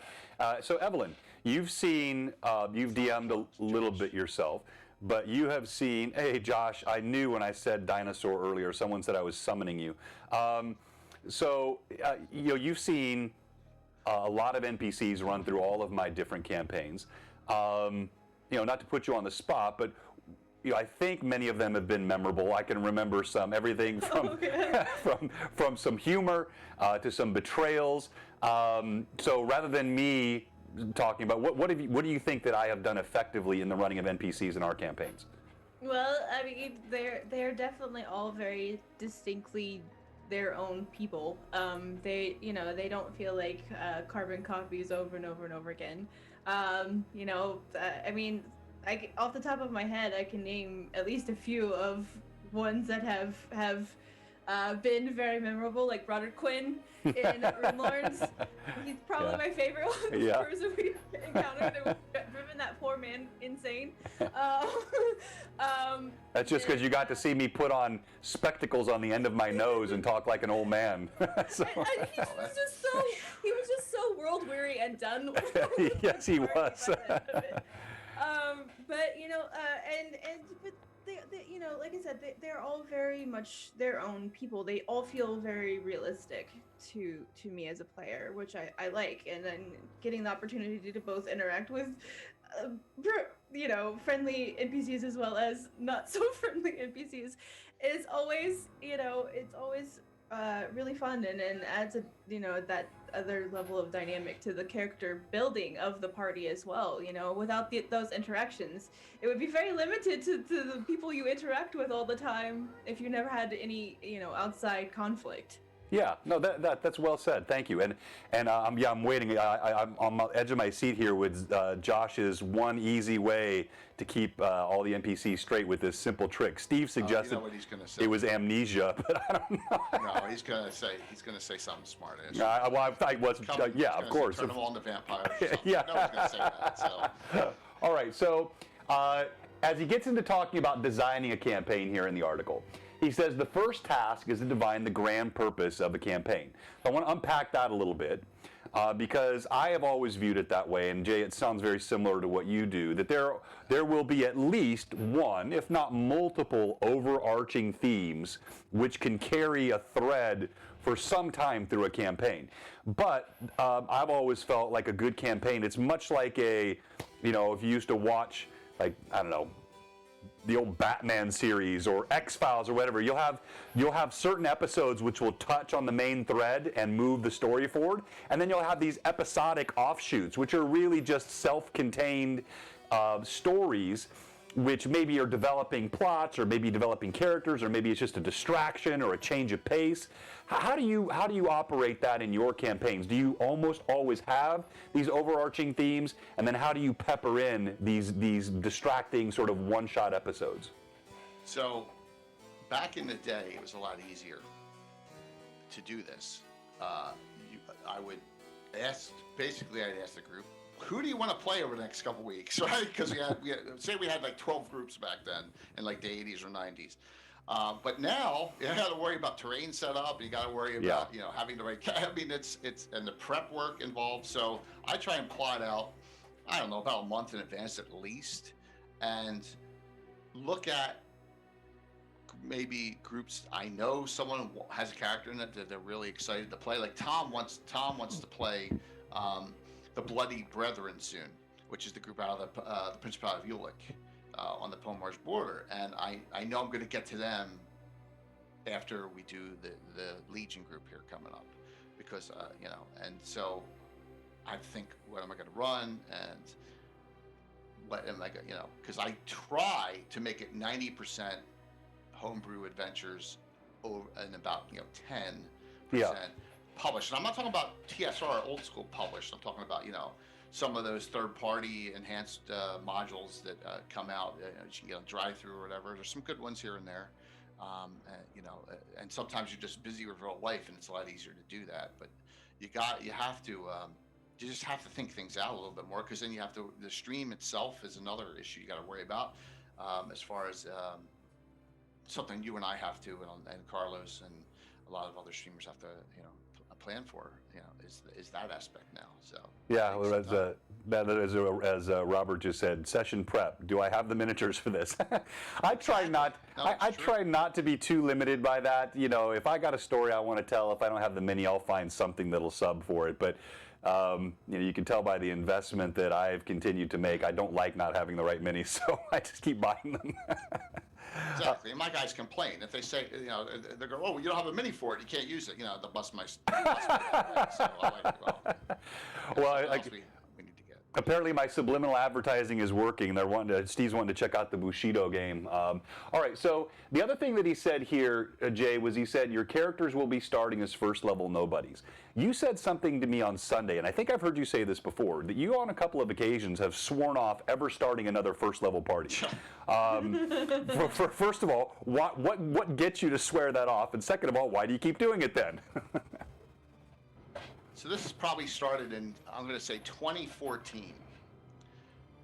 So Evelyn, you've DM'd a little bit yourself, but you have seen, hey Josh, I knew when I said dinosaur earlier, someone said I was summoning you. You've seen a lot of NPCs run through all of my different campaigns. Not to put you on the spot, but I think many of them have been memorable. I can remember everything from from some humor to some betrayals. So rather than me talking about what do you think that I have done effectively in the running of NPCs in our campaigns?
Well, I mean, they're definitely all very distinctly their own people. They don't feel like carbon copies over and over and over again. Off the top of my head, I can name at least a few of ones that have been very memorable, like Roderick Quinn in Runelords. He's probably my favorite one of the person we've encountered that we've driven that poor man insane.
That's just because you got to see me put on spectacles on the end of my nose and talk like an old man.
And he was just so world weary and done.
Yes, he was.
Like I said, they're all very much their own people. They all feel very realistic to me as a player, which I like. And then getting the opportunity to both interact with, friendly NPCs as well as not so friendly NPCs is always, it's always really fun and adds that other level of dynamic to the character building of the party as well. Without those interactions, it would be very limited to the people you interact with all the time if you never had any outside conflict.
Yeah, no, that's well said. Thank you. And I'm waiting. I'm on the edge of my seat here with Josh's one easy way to keep all the NPCs straight with this simple trick. Steve suggested
what he's gonna say.
It was amnesia, but I don't know.
No, he's gonna say something smart.
Of course.
Turn them all into vampires. Or something.
Yeah.
No one's gonna say that. So.
All right. So as he gets into talking about designing a campaign here in the article, he says the first task is to define the grand purpose of a campaign. I want to unpack that a little bit because I have always viewed it that way, and Jay, it sounds very similar to what you do, that there will be at least one, if not multiple, overarching themes which can carry a thread for some time through a campaign. But I've always felt like a good campaign, it's much like if you used to watch, like, I don't know, the old Batman series or X-Files or whatever, you'll have certain episodes which will touch on the main thread and move the story forward, and then you'll have these episodic offshoots which are really just self-contained stories which maybe are developing plots, or maybe developing characters, or maybe it's just a distraction or a change of pace. How do you operate that in your campaigns? Do you almost always have these overarching themes, and then how do you pepper in these distracting sort of one-shot episodes?
So, back in the day, it was a lot easier to do this. I would ask, basically, I'd ask the group, who do you want to play over the next couple weeks, right? Because we had like 12 groups back then in like the 80s or 90s. But now you got to worry about terrain setup. You got to worry about having the right. I mean, it's and the prep work involved. So I try and plot out, I don't know, about a month in advance at least, and look at maybe groups. I know someone has a character in it that they're really excited to play. Like Tom wants to play the Bloody Brethren soon, which is the group out of the Principality of Ulick on the Pomars border, and I know I'm going to get to them after we do the Legion group here coming up, because and so I think, what am I going to run, and what am I going to, because I try to make it 90% homebrew adventures and about 10% published. And I'm not talking about TSR old school published. I'm talking about some of those third-party enhanced modules that come out. You can get on drive-through or whatever. There's some good ones here and there, and sometimes you're just busy with real life, and it's a lot easier to do that. But you just have to think things out a little bit more, because then the stream itself is another issue you got to worry about, as far as something you and I have to, and Carlos and a lot of other streamers have to plan for, is that aspect now. So
yeah, well, as Robert just said, session prep. Do I have the miniatures for this? I try not. I try not to be too limited by that. If I got a story I want to tell, if I don't have the mini, I'll find something that'll sub for it. But you can tell by the investment that I've continued to make, I don't like not having the right minis, so I just keep buying them.
Exactly. And my guys complain if they say, they go, "Oh, well, you don't have a mini for it, you can't use it." They'll bust my head. So I'm like, well, we need to get.
Apparently, my subliminal advertising is working. Steve's wanting to check out the Bushido game. All right. So the other thing that he said here, Jay, was he said your characters will be starting as first level nobodies. You said something to me on Sunday, and I think I've heard you say this before, that you on a couple of occasions have sworn off ever starting another first level party. First of all, what gets you to swear that off? And second of all, why do you keep doing it then?
So this is probably started in, I'm going to say 2014.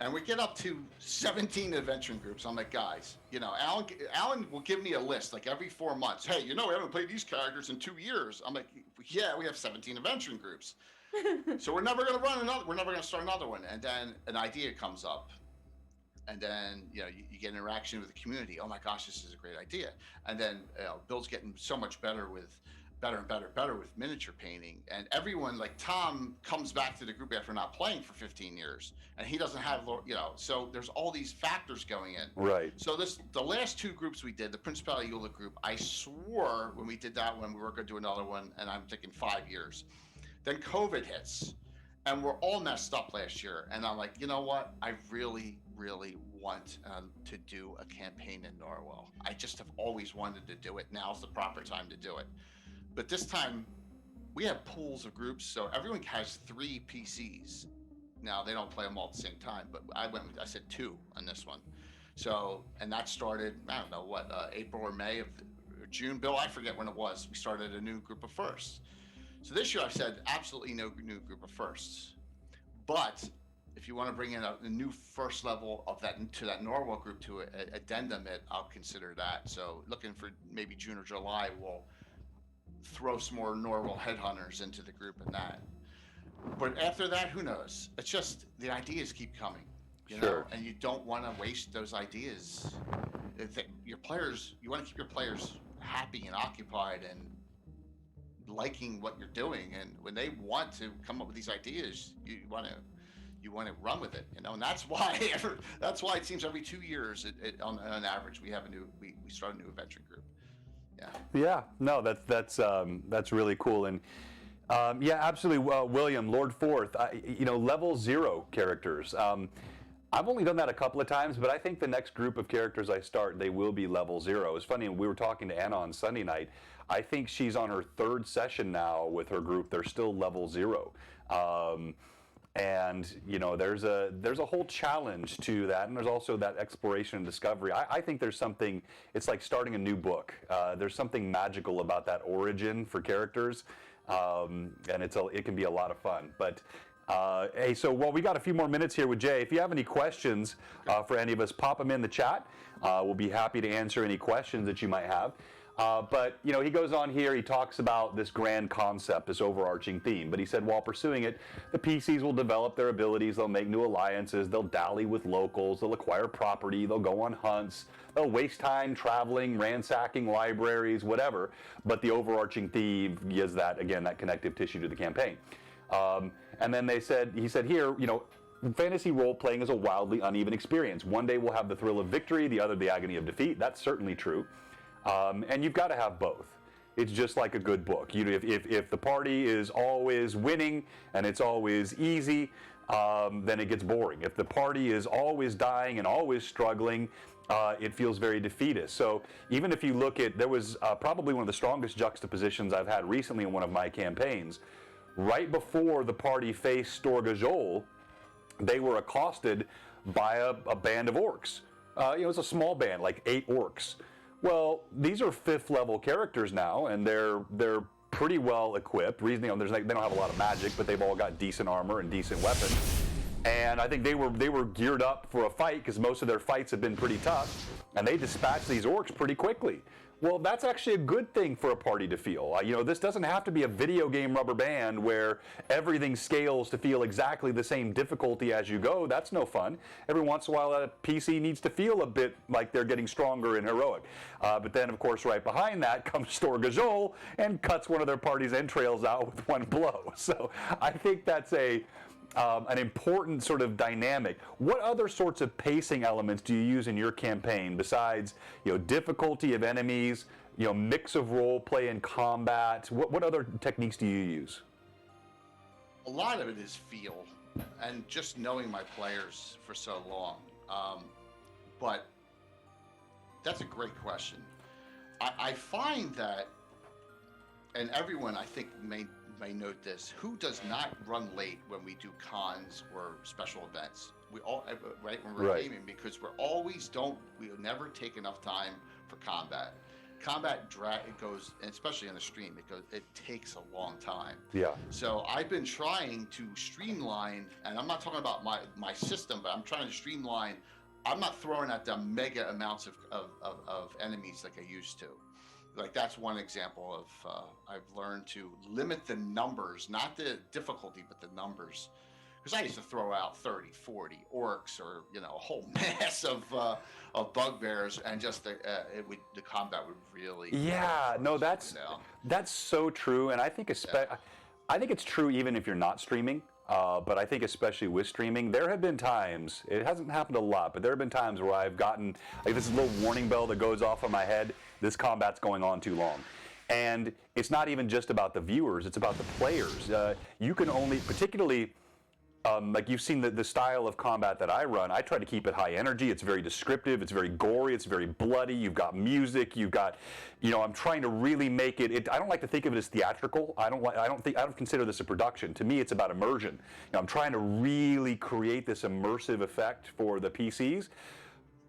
And we get up to 17 adventuring groups. I'm like, guys, Alan will give me a list like every 4 months. Hey, we haven't played these characters in 2 years. I'm like, yeah, we have 17 adventuring groups. So we're never going to run another, we're never going to start another one. And then an idea comes up. And then, you get interaction with the community. Oh my gosh, this is a great idea. And then Bill's getting so much better with miniature painting, and everyone, like Tom, comes back to the group after not playing for 15 years, and he doesn't have, so there's all these factors going in.
Right.
So the last two groups we did, the Principality Ulick group, I swore when we did that one we were going to do another one, and I'm thinking 5 years. Then COVID hits, and we're all messed up last year, and I'm like, you know what? I really, really want to do a campaign in Norwell. I just have always wanted to do it. Now's the proper time to do it. But this time, we have pools of groups, so everyone has 3 PCs. Now, they don't play them all at the same time, but I said 2 on this one. So, and that started, I don't know what, April or May or June. Bill, I forget when it was. We started a new group of firsts. So this year, I've said absolutely no new group of firsts. But if you want to bring in a new first level of that to that Norwell group to addendum it, I'll consider that. So looking for maybe June or July, we'll throw some more Norwell headhunters into the group and that. But after that, who knows? It's just the ideas keep coming,
Sure.
And you don't want to waste those ideas. You want to keep your players happy and occupied and liking what you're doing. And when they want to come up with these ideas, you want to run with it, and that's why it seems every 2 years, on average, we start a new adventuring group.
Yeah. No, that's really cool, and yeah, absolutely. William, Lord Forth, level 0 characters. I've only done that a couple of times, but I think the next group of characters I start, they will be level 0. It's funny, we were talking to Anna on Sunday night. I think she's on her 3rd session now with her group. They're still level 0. And you know, there's a whole challenge to that, and there's also that exploration and discovery. I think there's something. It's like starting a new book. There's something magical about that origin for characters, and it can be a lot of fun. But hey, so we got a few more minutes here with Jay. If you have any questions for any of us, pop them in the chat. We'll be happy to answer any questions that you might have. But you know, he goes on here, he talks about this grand concept, this overarching theme, but he said while pursuing it, the PCs will develop their abilities, they'll make new alliances, they'll dally with locals, they'll acquire property, they'll go on hunts, they'll waste time traveling, ransacking libraries, whatever, but the overarching theme gives that, again, that connective tissue to the campaign. And then he said here, you know, fantasy role-playing is a wildly uneven experience. One day we'll have the thrill of victory, the other the agony of defeat. That's certainly true. And you've got to have both. It's just like a good book. If the party is always winning and it's always easy, then it gets boring. If the party is always dying and always struggling, it feels very defeatist. So even if you look at, there was probably one of the strongest juxtapositions I've had recently in one of my campaigns. Right before the party faced Storgajol, they were accosted by a band of orcs. It was a small band, like 8 orcs. Well, these are 5th level characters now, and they're pretty well equipped. They don't have a lot of magic, but they've all got decent armor and decent weapons. And I think they were geared up for a fight because most of their fights have been pretty tough, and they dispatched these orcs pretty quickly. Well, that's actually a good thing for a party to feel. This doesn't have to be a video game rubber band where everything scales to feel exactly the same difficulty as you go. That's no fun. Every once in a while, a PC needs to feel a bit like they're getting stronger and heroic. But then, of course, right behind that comes Storgajol and cuts one of their party's entrails out with one blow. So I think that's an important sort of dynamic. What other sorts of pacing elements do you use in your campaign besides, difficulty of enemies, mix of role play and combat? What other techniques do you use?
A lot of it is feel and just knowing my players for so long. But that's a great question. I find that, and everyone I think may note this, who does not run late when we do cons or special events? We all, right, when we're gaming, because we never take enough time for combat. Combat it goes, and especially on the stream, it takes a long time. Yeah. So I've been trying to streamline, and I'm not talking about my system, but I'm trying to streamline. I'm not throwing at them mega amounts of enemies like I used to. Like, that's one example of I've learned to limit the numbers, not the difficulty, but the numbers. Because I used to throw out 30, 40 orcs, or a whole mass of bugbears, and just the combat would really. Yeah, no, that's so true, and I think it's true even if you're not streaming. But I think especially with streaming, there have been times, it hasn't happened a lot, but there have been times where I've gotten, like, this little warning bell that goes off on my head, this combat's going on too long. And it's not even just about the viewers, it's about the players. You can only, particularly, like you've seen the style of combat that I run, I try to keep it high energy. It's very descriptive, it's very gory, it's very bloody, you've got music, you've got, I'm trying to really make it, I don't like to think of it as theatrical. I don't consider this a production. To me, it's about immersion. I'm trying to really create this immersive effect for the PCs.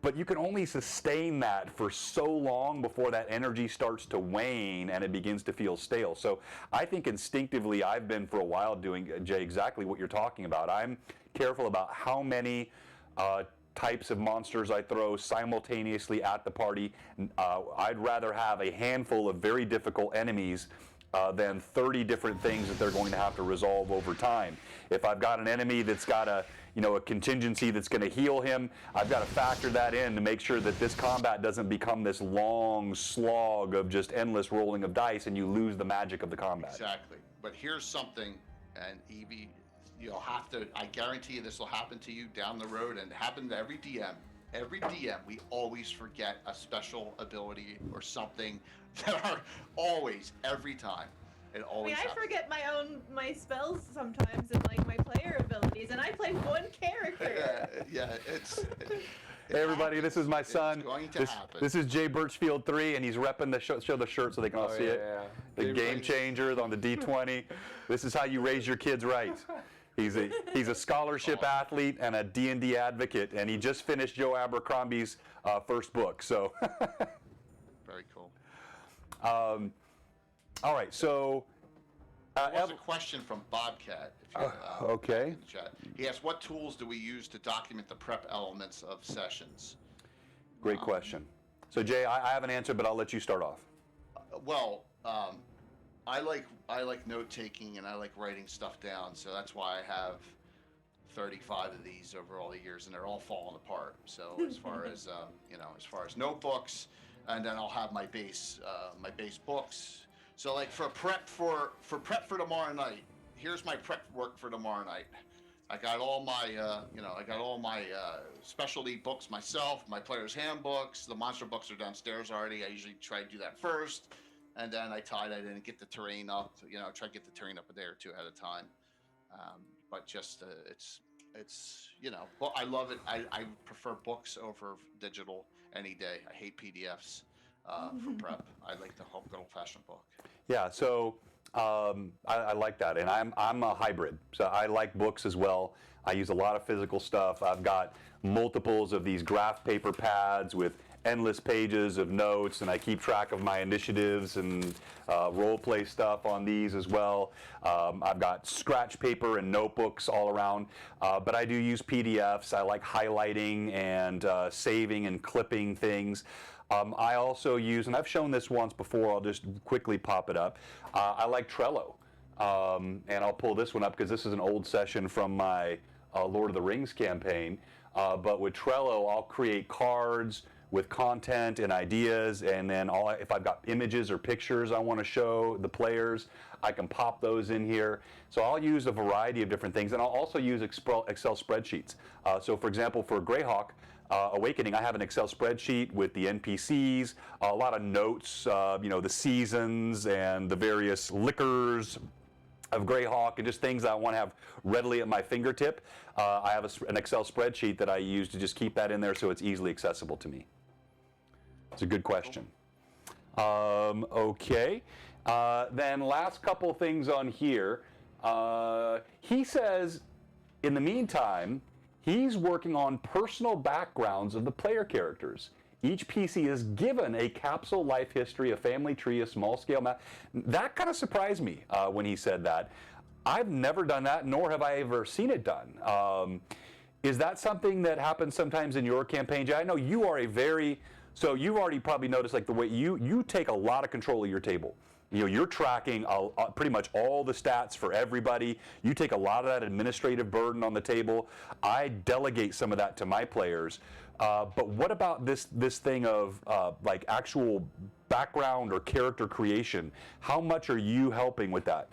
But you can only sustain that for so long before that energy starts to wane and it begins to feel stale. So I think instinctively I've been for a while doing, Jay, exactly what you're talking about. I'm careful about how many types of monsters I throw simultaneously at the party. I'd rather have a handful of very difficult enemies than 30 different things that they're going to have to resolve over time. If I've got an enemy that's got a contingency that's going to heal him, I've got to factor that in to make sure that this combat doesn't become this long slog of just endless rolling of dice and you lose the magic of the combat. Exactly. But here's something, and Evie, you'll have to, I guarantee you this will happen to you down the road, and happen to every DM. Every DM, we always forget a special ability or something that are always, every time. It always happens.
I forget my spells sometimes, and like my player abilities. 70s, and I play one character.
Yeah,
Hey everybody, this is my son.
It's going to happen.
This is Jay Birchfield 3, and he's repping the show the shirt so they can all see it.
Yeah.
The game changer on the D20. This is how you raise your kids right. He's a scholarship athlete and a D&D advocate, and he just finished Joe Abercrombie's first book. So.
Very cool.
All right, so.
There was a question from Bobcat. If you,
okay.
In the chat. He asked, "What tools do we use to document the prep elements of sessions?"
Great question. So Jay, I have an answer, but I'll let you start off.
I like note taking and I like writing stuff down. So that's why I have 35 of these over all the years, and they're all falling apart. So as far as as far as notebooks, and then I'll have my base books. So like for prep for tomorrow night, here's my prep work for tomorrow night. I got all my specialty books myself, my player's handbooks. The monster books are downstairs already. I usually try to do that first, and then I tie that in and get the terrain up. Try to get the terrain up a day or two at a time. But just I love it. I prefer books over digital any day. I hate PDFs. For prep, I like the good old-fashioned book.
Yeah, so I like that, and I'm a hybrid. So I like books as well. I use a lot of physical stuff. I've got multiples of these graph paper pads with endless pages of notes, and I keep track of my initiatives and role play stuff on these as well. I've got scratch paper and notebooks all around, but I do use PDFs. I like highlighting and saving and clipping things. I also use, and I've shown this once before, I'll just quickly pop it up. I like Trello, and I'll pull this one up because this is an old session from my Lord of the Rings campaign. But with Trello, I'll create cards with content and ideas, and then if I've got images or pictures I want to show the players, I can pop those in here. So I'll use a variety of different things, and I'll also use Excel spreadsheets. So for example, for Greyhawk Awakening, I have an Excel spreadsheet with the NPCs, a lot of notes, the seasons and the various liquors of Greyhawk, and just things I want to have readily at my fingertip. I have an Excel spreadsheet that I use to just keep that in there so it's easily accessible to me. It's a good question. Okay. Then last couple things on here. He says, in the meantime, he's working on personal backgrounds of the player characters. Each PC is given a capsule life history, a family tree, a small scale map. That kind of surprised me when he said that. I've never done that, nor have I ever seen it done. Is that something that happens sometimes in your campaign, Jay? I know you are so you've already probably noticed like the way you take a lot of control of your table. You're tracking pretty much all the stats for everybody. You take a lot of that administrative burden on the table. I delegate some of that to my players. But what about this thing of like actual background or character creation? How much are you helping with that?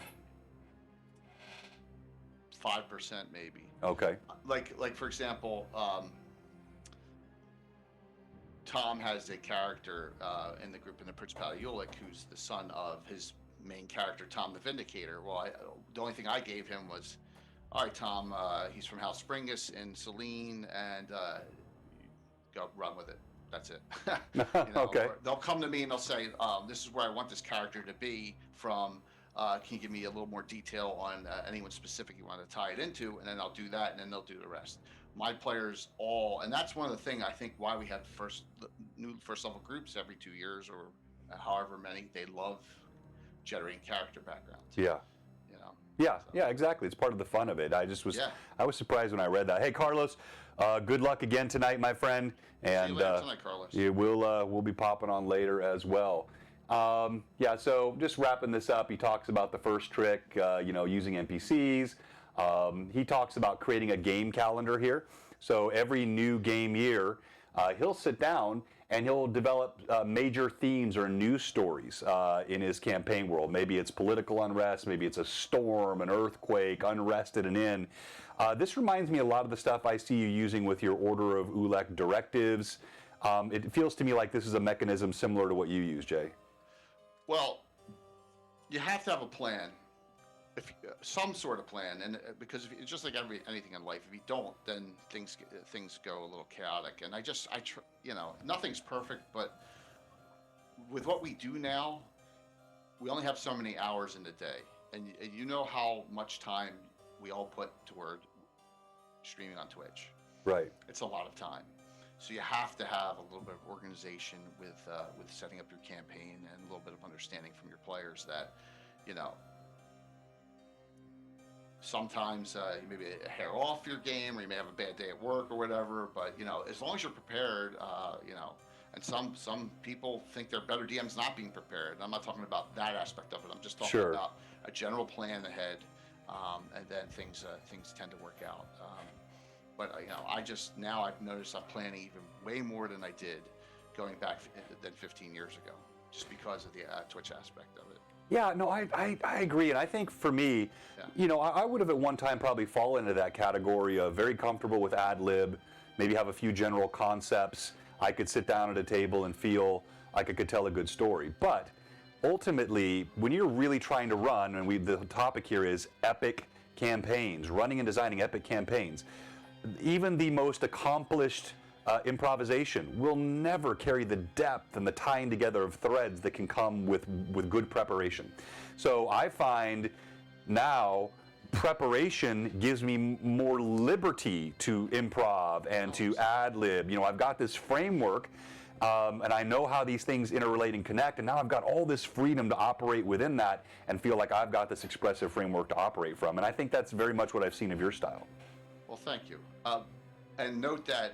5% maybe.
Okay.
Like for example, Tom has a character in the group in the Principality Ulick who's the son of his main character, Tom the Vindicator. Well, the only thing I gave him was, all right, Tom, he's from House Springus in Selene, and go run with it. That's it.
Okay.
They'll come to me and they'll say, this is where I want this character to be from. Can you give me a little more detail on anyone specific you want to tie it into? And then I'll do that, and then they'll do the rest. My players and that's one of the things I think why we have new first level groups every 2 years or however many. They love generating character backgrounds.
Yeah. Yeah, exactly. It's part of the fun of it. I was surprised when I read that. Hey, Carlos, good luck again tonight, my friend. And
see you later tonight, Carlos.
We'll be popping on later as well. So just wrapping this up, he talks about the first trick, using NPCs. He talks about creating a game calendar here. So every new game year, he'll sit down and he'll develop major themes or news stories in his campaign world. Maybe it's political unrest, maybe it's a storm, an earthquake, unrest at an inn. This reminds me a lot of the stuff I see you using with your Order of Ulick directives. It feels to me like this is a mechanism similar to what you use, Jay.
Well, you have to have a plan. if some sort of plan, and because if, it's just like anything in life, if you don't, then things go a little chaotic. And nothing's perfect, but with what we do now, we only have so many hours in the day, and you know how much time we all put toward streaming on Twitch.
Right.
It's a lot of time. So you have to have a little bit of organization with setting up your campaign, and a little bit of understanding from your players that, sometimes you may be a hair off your game, or you may have a bad day at work or whatever. But as long as you're prepared, and some people think they're better DMs not being prepared. And I'm not talking about that aspect of it. I'm just talking about a general plan ahead, and then things tend to work out. But I've noticed I'm planning even way more than I did going back than 15 years ago, just because of the Twitch aspect of it.
Yeah, no, I agree, and I think for me, I would have at one time probably fallen into that category of very comfortable with ad lib, maybe have a few general concepts. I could sit down at a table and feel like I could tell a good story. But ultimately, when you're really trying to run, and the topic here is epic campaigns, running and designing epic campaigns, even the most accomplished improvisation will never carry the depth and the tying together of threads that can come with good preparation. So I find now preparation gives me more liberty to improv and to ad lib. I've got this framework, and I know how these things interrelate and connect, and now I've got all this freedom to operate within that and feel like I've got this expressive framework to operate from. And I think that's very much what I've seen of your style.
Well, thank you. And note that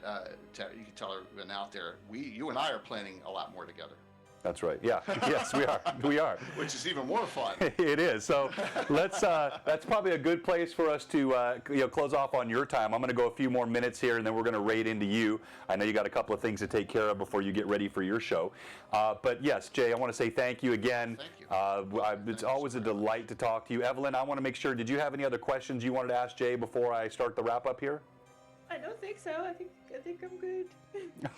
you can tell everyone out there, you and I are planning a lot more together.
That's right. Yeah. Yes, we are. We are.
Which is even more fun.
It is. So let's. That's probably a good place for us to close off on your time. I'm going to go a few more minutes here, and then we're going to raid into you. I know you got a couple of things to take care of before you get ready for your show. But yes, Jay, I want to say thank you again.
Thank you.
It's always a delight to talk to you, Evelyn. I want to make sure. Did you have any other questions you wanted to ask Jay before I start the wrap up here?
I don't think so. I think I'm good.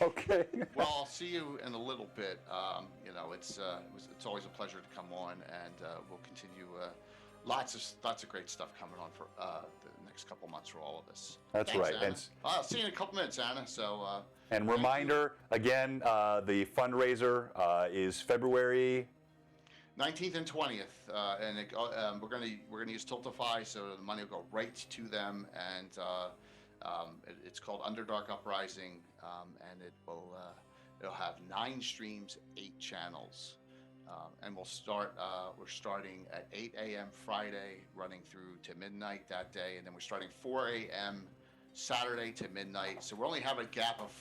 Okay.
Well, I'll see you in a little bit. It's always a pleasure to come on, and we'll continue. Lots of great stuff coming on for the next couple months for all of us.
That's
Thanks,
right.
Anna. I'll see you in a couple minutes, Anna. So.
And reminder again, the fundraiser is February
19th and 20th, and we're gonna use Tiltify, so the money will go right to them, and it's called Underdark Uprising, and it'll have 9 streams, 8 channels, and we're starting at 8 a.m. Friday, running through to midnight that day, and then we're starting 4 a.m. Saturday to midnight. So we only have a gap of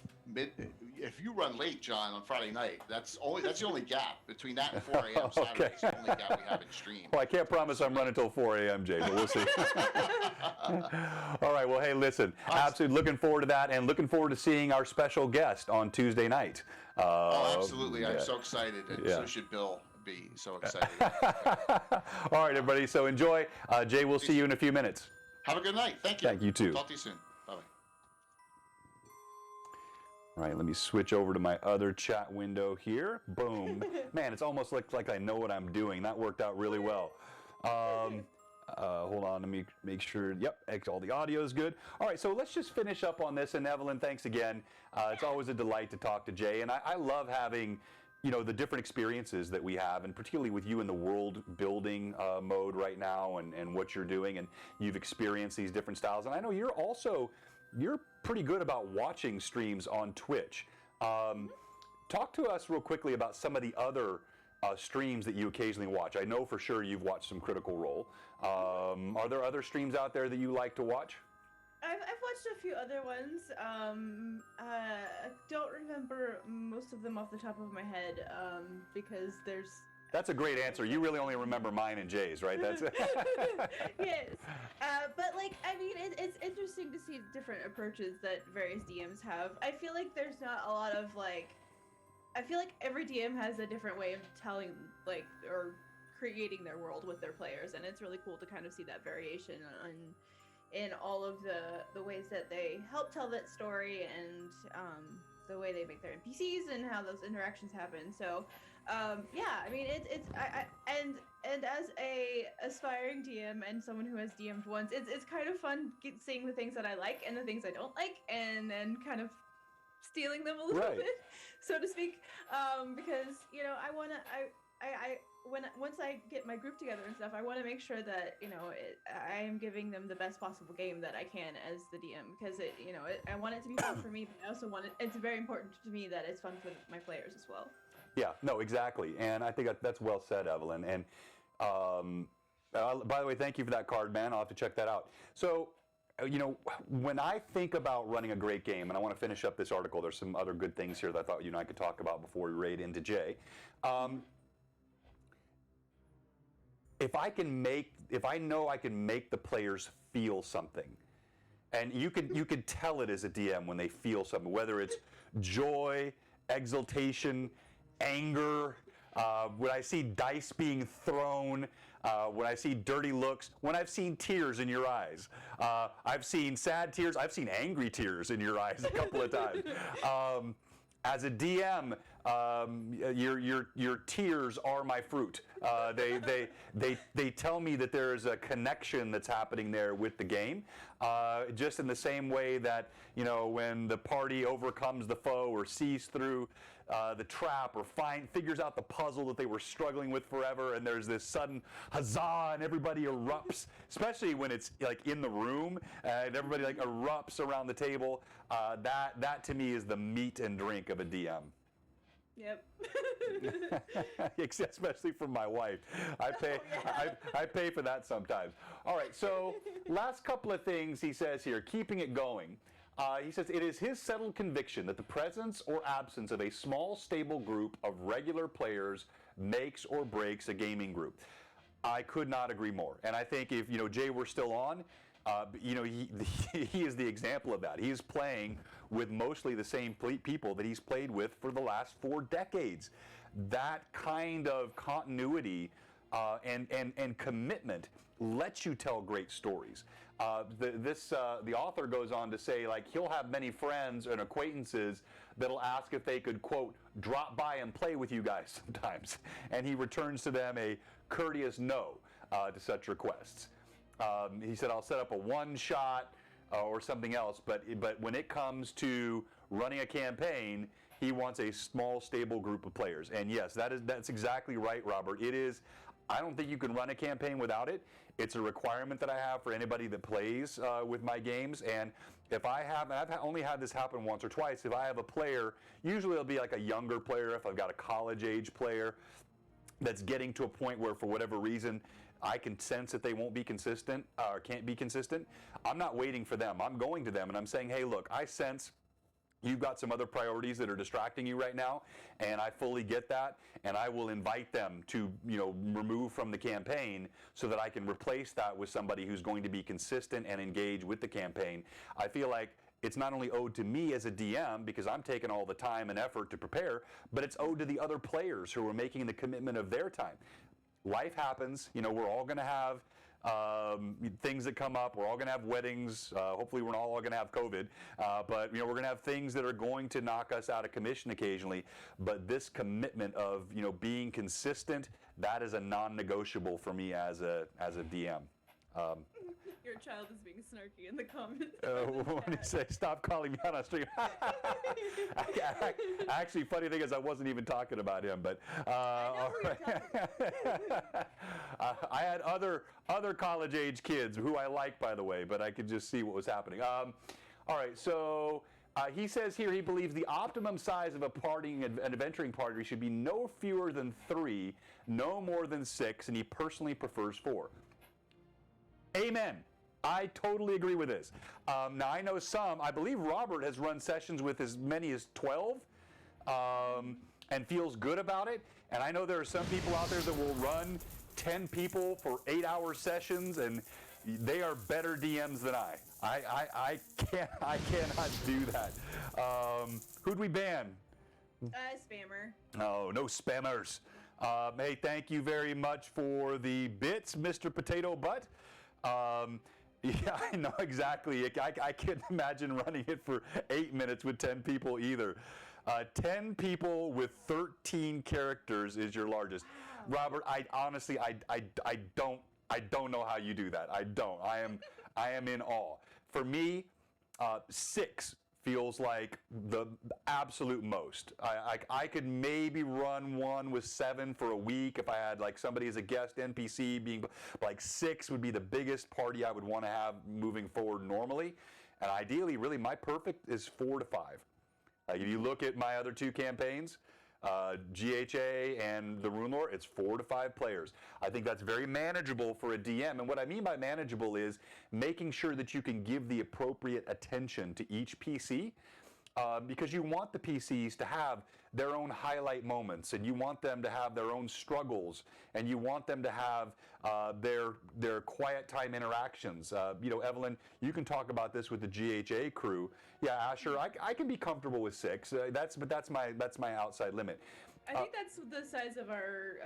if you run late, John, on Friday night, that's the only gap between that and 4 a.m. Saturday.
Okay.
It's the only gap we have in stream.
Well, I can't promise I'm running until 4 a.m., Jay, but we'll see. All right. Well, hey, listen, absolutely looking forward to that, and looking forward to seeing our special guest on Tuesday night.
Absolutely. I'm so excited, and so should Bill be so excited.
All right, everybody. So enjoy. Jay, we'll see you in a few minutes.
Have a good night. Thank you.
Thank you, too.
Talk to you soon. Bye-bye.
All right, let me switch over to my other chat window here. Boom. Man, it's almost like I know what I'm doing. That worked out really well. Hold on, let me make sure. Yep, all the audio is good. All right, so let's just finish up on this. And Evelyn, thanks again. It's always a delight to talk to Jay. And I love having the different experiences that we have, and particularly with you in the world building mode right now, and what you're doing, and you've experienced these different styles. And I know you're pretty good about watching streams on Twitch. Talk to us real quickly about some of the other streams that you occasionally watch. I know for sure you've watched some Critical Role. Are there other streams out there that you like to watch?
I've watched a few other ones. I don't remember most of them off the top of my head, because there's...
That's a great answer. You really only remember mine and Jay's, right? That's
Yes. But it's interesting to see different approaches that various DMs have. I feel like there's not a lot of I feel like every DM has a different way of telling, or creating their world with their players, and it's really cool to kind of see that variation in all of the ways that they help tell that story, and the way they make their NPCs and how those interactions happen. So, yeah, I mean, and as a aspiring DM and someone who has DM'd once, it's kind of fun seeing the things that I like and the things I don't like, and then kind of stealing them a little bit, so to speak, because once I get my group together and stuff, I want to make sure that I am giving them the best possible game that I can as the DM, because I want it to be fun for me, but I also want it. It's very important to me that it's fun for my players as well.
Yeah, no, exactly, and I think that's well said, Evelyn. And by the way, thank you for that card, man. I'll have to check that out. So, when I think about running a great game, and I want to finish up this article, there's some other good things here that I thought you and I could talk about before we raid into Jay. If I know I can make the players feel something, and you could tell it as a DM when they feel something, whether it's joy, exultation, anger, when I see dice being thrown, when I see dirty looks, when I've seen tears in your eyes. I've seen sad tears, I've seen angry tears in your eyes a couple of times. As a DM, your tears are my fruit. They tell me that there is a connection that's happening there with the game. Just in the same way that when the party overcomes the foe or sees through the trap or figures out the puzzle that they were struggling with forever, and there's this sudden huzzah and everybody erupts, especially when it's like in the room and everybody like erupts around the table. That to me is the meat and drink of a DM.
Yep.
Especially from my wife. I pay for that sometimes. All right, so last couple of things he says here, keeping it going. He says, it is his settled conviction that the presence or absence of a small, stable group of regular players makes or breaks a gaming group. I could not agree more. And I think if Jay were still on, he is the example of that. He is playing with mostly the same people that he's played with for the last 4 decades. That kind of continuity and commitment lets you tell great stories. The author goes on to say, like, he'll have many friends and acquaintances that'll ask if they could, quote, drop by and play with you guys sometimes. And he returns to them a courteous no to such requests. He said, I'll set up a one-shot or something else, but when it comes to running a campaign, he wants a small, stable group of players. And yes, that's exactly right, Robert. It is. I don't think you can run a campaign without it. It's a requirement that I have for anybody that plays with my games. And if I have, and I've only had this happen once or twice, if I have a player, usually it'll be like a younger player, if I've got a college-age player that's getting to a point where, for whatever reason, I can sense that they won't be consistent or can't be consistent, I'm not waiting for them. I'm going to them and I'm saying, hey, look, I sense you've got some other priorities that are distracting you right now, and I fully get that, and I will invite them to, remove from the campaign so that I can replace that with somebody who's going to be consistent and engage with the campaign. I feel like it's not only owed to me as a DM, because I'm taking all the time and effort to prepare, but it's owed to the other players who are making the commitment of their time. Life happens. We're all going to have things that come up. We're all going to have weddings. Hopefully, we're not all going to have COVID. But we're going to have things that are going to knock us out of commission occasionally. But this commitment of being consistent, that is a non-negotiable for me as a DM.
Your child is being snarky in the comments.
What did you say? Stop calling me out on stream. Actually, funny thing is, I wasn't even talking about him, but I had other college-age kids who I like, by the way, but I could just see what was happening. All right, so he says here he believes the optimum size of a partying and adventuring party should be no fewer than 3, no more than 6, and he personally prefers 4. Amen. I totally agree with this. Now, I know I believe Robert has run sessions with as many as 12 and feels good about it. And I know there are some people out there that will run 10 people for 8-hour sessions, and they are better DMs than I. I cannot do that. Who'd we ban?
Spammer.
Oh, no spammers. Hey, thank you very much for the bits, Mr. Potato Butt. Yeah, I know exactly. I can't imagine running it for 8 minutes with 10 people either. 10 people with 13 characters is your largest.
Wow.
Robert, I honestly, I don't know how you do that. I don't. I am in awe. For me, 6 feels like the absolute most. I could maybe run one with 7 for a week if I had like somebody as a guest NPC being like 6 would be the biggest party I would want to have moving forward normally. And ideally, really my perfect is 4 to 5. If you look at my other 2 campaigns, GHA and the Rune Lore, it's 4 to 5 players. I think that's very manageable for a DM. And what I mean by manageable is making sure that you can give the appropriate attention to each PC. Because you want the PCs to have their own highlight moments, and you want them to have their own struggles, and you want them to have their quiet time interactions. Evelyn, you can talk about this with the GHA crew. Yeah, Asher, I can be comfortable with 6. But that's my outside limit.
I think that's the size of our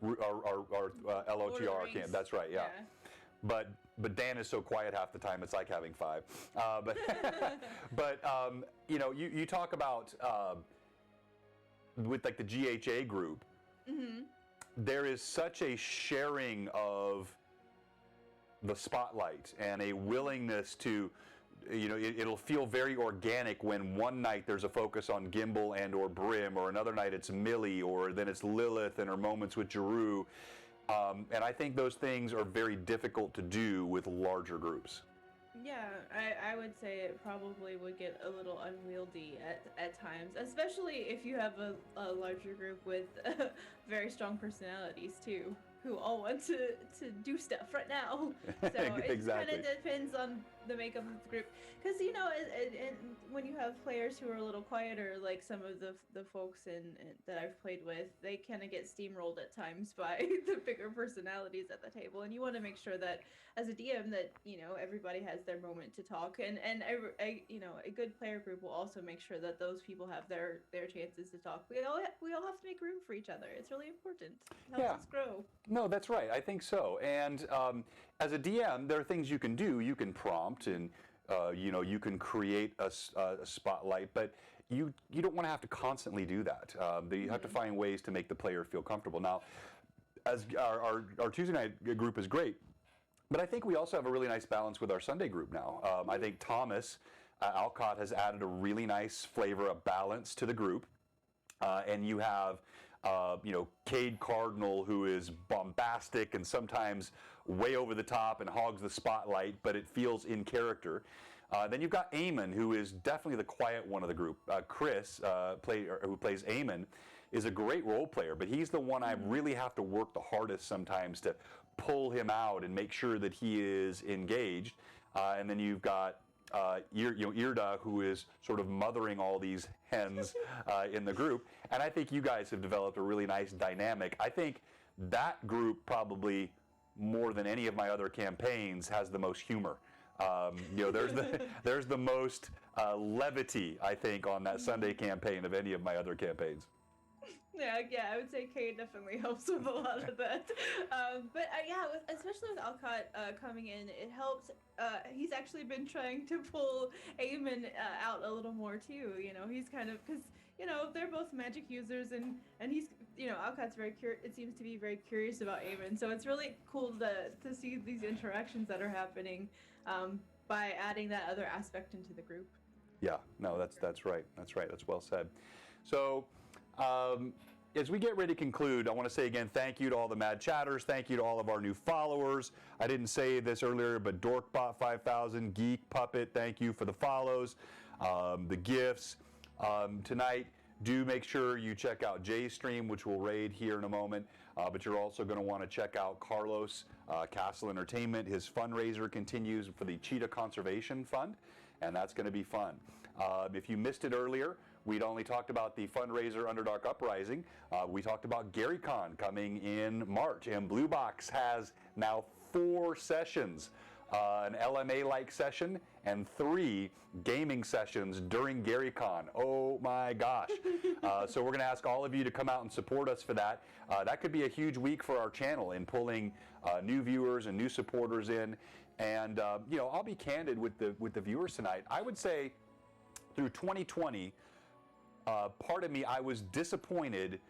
LOTR camp. That's right. Yeah. But Dan is so quiet half the time, it's like having 5. But you talk about with like the GHA group, there is such a sharing of the spotlight and a willingness to, it'll feel very organic when one night there's a focus on Gimbal and or Brim, or another night it's Millie, or then it's Lilith and her moments with Jeru. And I think those things are very difficult to do with larger groups.
Yeah, I would say it probably would get a little unwieldy at times, especially if you have a larger group with very strong personalities too, who all want to do stuff right now. So it
Exactly.
kind of depends on the makeup of the group. Because, when you have players who are a little quieter, like some of the folks that I've played with, they kind of get steamrolled at times by the bigger personalities at the table. And you want to make sure that, as a DM, that, everybody has their moment to talk. And a good player group will also make sure that those people have their chances to talk. We all have to make room for each other. It's really important. It helps us grow.
No, that's right. I think so. And as a DM, there are things you can do. You can prompt, and you can create a spotlight, but you don't want to have to constantly do that. You have to find ways to make the player feel comfortable. Now, as our Tuesday night group is great, but I think we also have a really nice balance with our Sunday group now. I think Thomas Alcott has added a really nice flavor of balance to the group. And you have, Cade Cardinal, who is bombastic and sometimes way over the top and hogs the spotlight, but it feels in character. Then you've got Eamon, who is definitely the quiet one of the group. Chris, who plays Eamon, is a great role player, but he's the one I really have to work the hardest sometimes to pull him out and make sure that he is engaged. And then you've got Irda, who is sort of mothering all these hens in the group. And I think you guys have developed a really nice dynamic. I think that group probably, more than any of my other campaigns, has the most humor. There's the most levity, I think, on that Sunday campaign of any of my other campaigns.
Yeah, I would say Kate definitely helps with a lot of that. Especially with Alcott coming in, it helps. He's actually been trying to pull Eamon out a little more too. He's kind of, because they're both magic users, and he's Alcott's it seems to be very curious about Eamon. So it's really cool to see these interactions that are happening by adding that other aspect into the group.
Yeah, no, that's right. That's well said. So, as we get ready to conclude, I want to say again, thank you to all the Mad Chatters. Thank you to all of our new followers. I didn't say this earlier, but Dorkbot5000, Geek Puppet, thank you for the follows, the gifts. Tonight, do make sure you check out Jay's stream, which we'll raid here in a moment. But you're also going to want to check out Carlos Castle Entertainment. His fundraiser continues for the Cheetah Conservation Fund, and that's going to be fun. If you missed it earlier, we'd only talked about the fundraiser Underdark Uprising. We talked about GaryCon coming in March, and Blue Box has now 4 sessions. An LMA-like session and 3 gaming sessions during GaryCon. Oh my gosh. So we're going to ask all of you to come out and support us for that. That could be a huge week for our channel in pulling new viewers and new supporters in. And I'll be candid with the viewers tonight. I would say through 2020, part of me, I was disappointed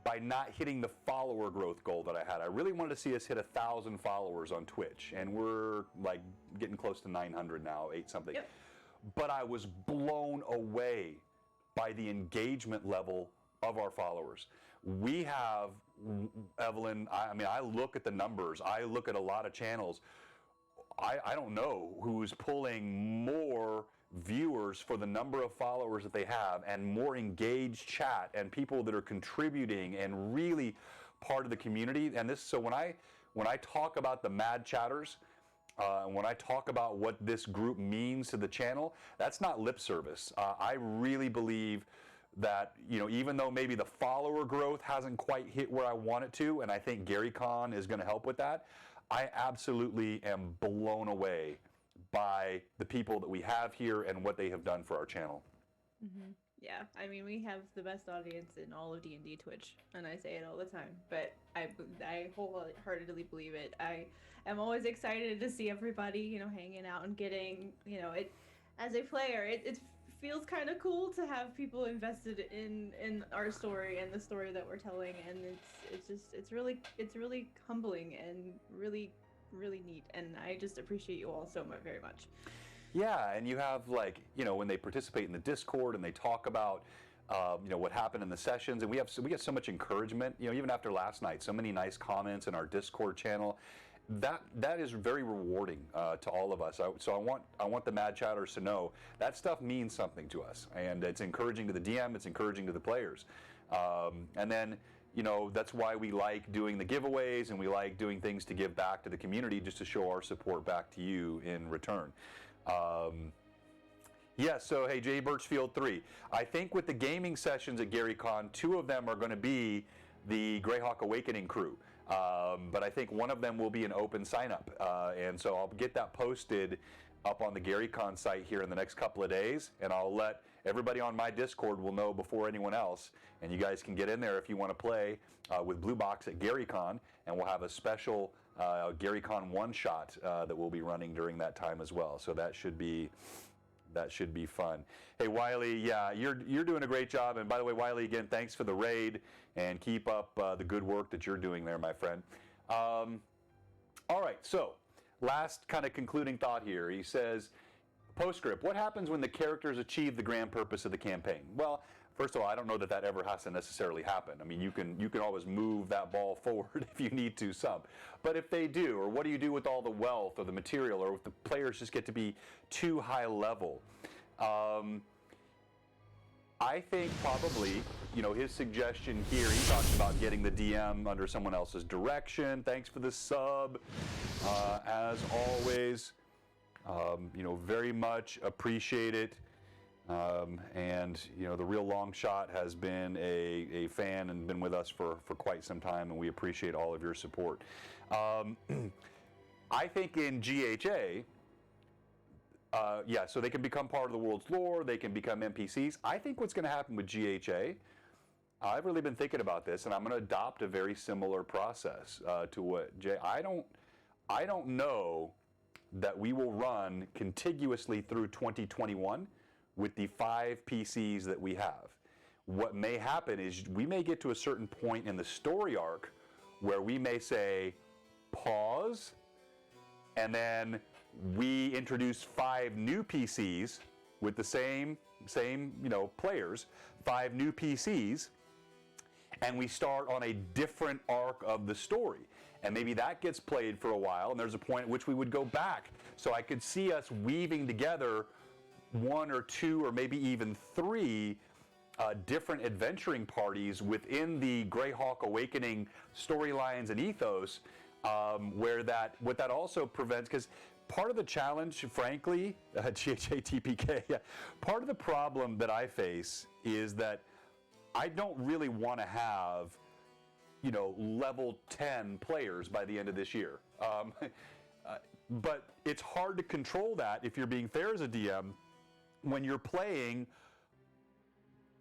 by not hitting the follower growth goal that I had. I really wanted to see us hit 1,000 followers on Twitch, and we're like getting close to 900 now, 8 something.
Yep.
But I was blown away by the engagement level of our followers. We have, Evelyn, I look at the numbers, I look at a lot of channels. I don't know who's pulling more viewers for the number of followers that they have, and more engaged chat, and people that are contributing and really part of the community. And so when I talk about the mad chatters, when I talk about what this group means to the channel, that's not lip service. I really believe that, even though maybe the follower growth hasn't quite hit where I want it to, and I think Gary Con is going to help with that, I absolutely am blown away by the people that we have here and what they have done for our channel.
Mm-hmm. Yeah, we have the best audience in all of D&D Twitch, and I say it all the time, but I wholeheartedly believe it. I am always excited to see everybody, hanging out and getting, it. As a player, it feels kind of cool to have people invested in our story and the story that we're telling, and it's really humbling and really neat, and I just appreciate you all so much, very much.
Yeah, and you have when they participate in the Discord and they talk about what happened in the sessions, and we get so much encouragement, even after last night, so many nice comments in our Discord channel. That is very rewarding to all of us. So I want the Mad Chatters to know that stuff means something to us, and it's encouraging to the DM, it's encouraging to the players, and then that's why we like doing the giveaways, and we like doing things to give back to the community, just to show our support back to you in return. So hey, Jay Birchfield 3. I think with the gaming sessions at Gary Con, 2 of them are going to be the Greyhawk Awakening crew. But I think one of them will be an open sign-up. And so I'll get that posted up on the GaryCon site here in the next couple of days, and I'll let everybody on my Discord will know before anyone else, and you guys can get in there if you want to play with Blue Box at GaryCon, and we'll have a special GaryCon one-shot that we'll be running during that time as well. So that should be fun. Hey Wiley, yeah, you're doing a great job. And by the way, Wiley, again, thanks for the raid, and keep up the good work that you're doing there, my friend. All right, so last kind of concluding thought here. He says, postscript, what happens when the characters achieve the grand purpose of the campaign? Well, first of all, I don't know that ever has to necessarily happen. You can always move that ball forward if you need to some. But if they do, or what do you do with all the wealth or the material, or if the players just get to be too high level? I think probably, his suggestion here, he talks about getting the DM under someone else's direction. Thanks for the sub. As always, very much appreciate it. And the Real Long Shot has been a fan and been with us for quite some time, and we appreciate all of your support. I think in GHA, so they can become part of the world's lore, they can become NPCs. I think what's going to happen with GHA, I've really been thinking about this, and I'm going to adopt a very similar process to what Jay. I don't know that we will run contiguously through 2021 with the 5 PCs that we have. What may happen is we may get to a certain point in the story arc where we may say, pause, and then we introduce 5 new PCs with the same players, 5 new PCs, and we start on a different arc of the story. And maybe that gets played for a while, and there's a point at which we would go back. So I could see us weaving together 1 or 2 or maybe even 3 different adventuring parties within the Greyhawk Awakening storylines and ethos, what that also prevents, because part of the challenge, frankly, GHATPK, part of the problem that I face is that I don't really want to have, level 10 players by the end of this year. But it's hard to control that if you're being fair as a DM when you're playing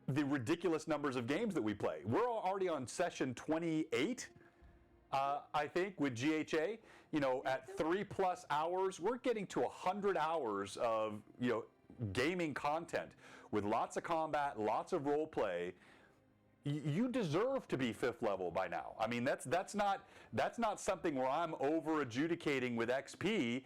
the ridiculous numbers of games that we play. We're already on session 28. I think with GHA, at 3+ hours, we're getting to 100 hours of, gaming content with lots of combat, lots of role play. You deserve to be 5th level by now. I mean, that's not something where I'm over adjudicating with XP.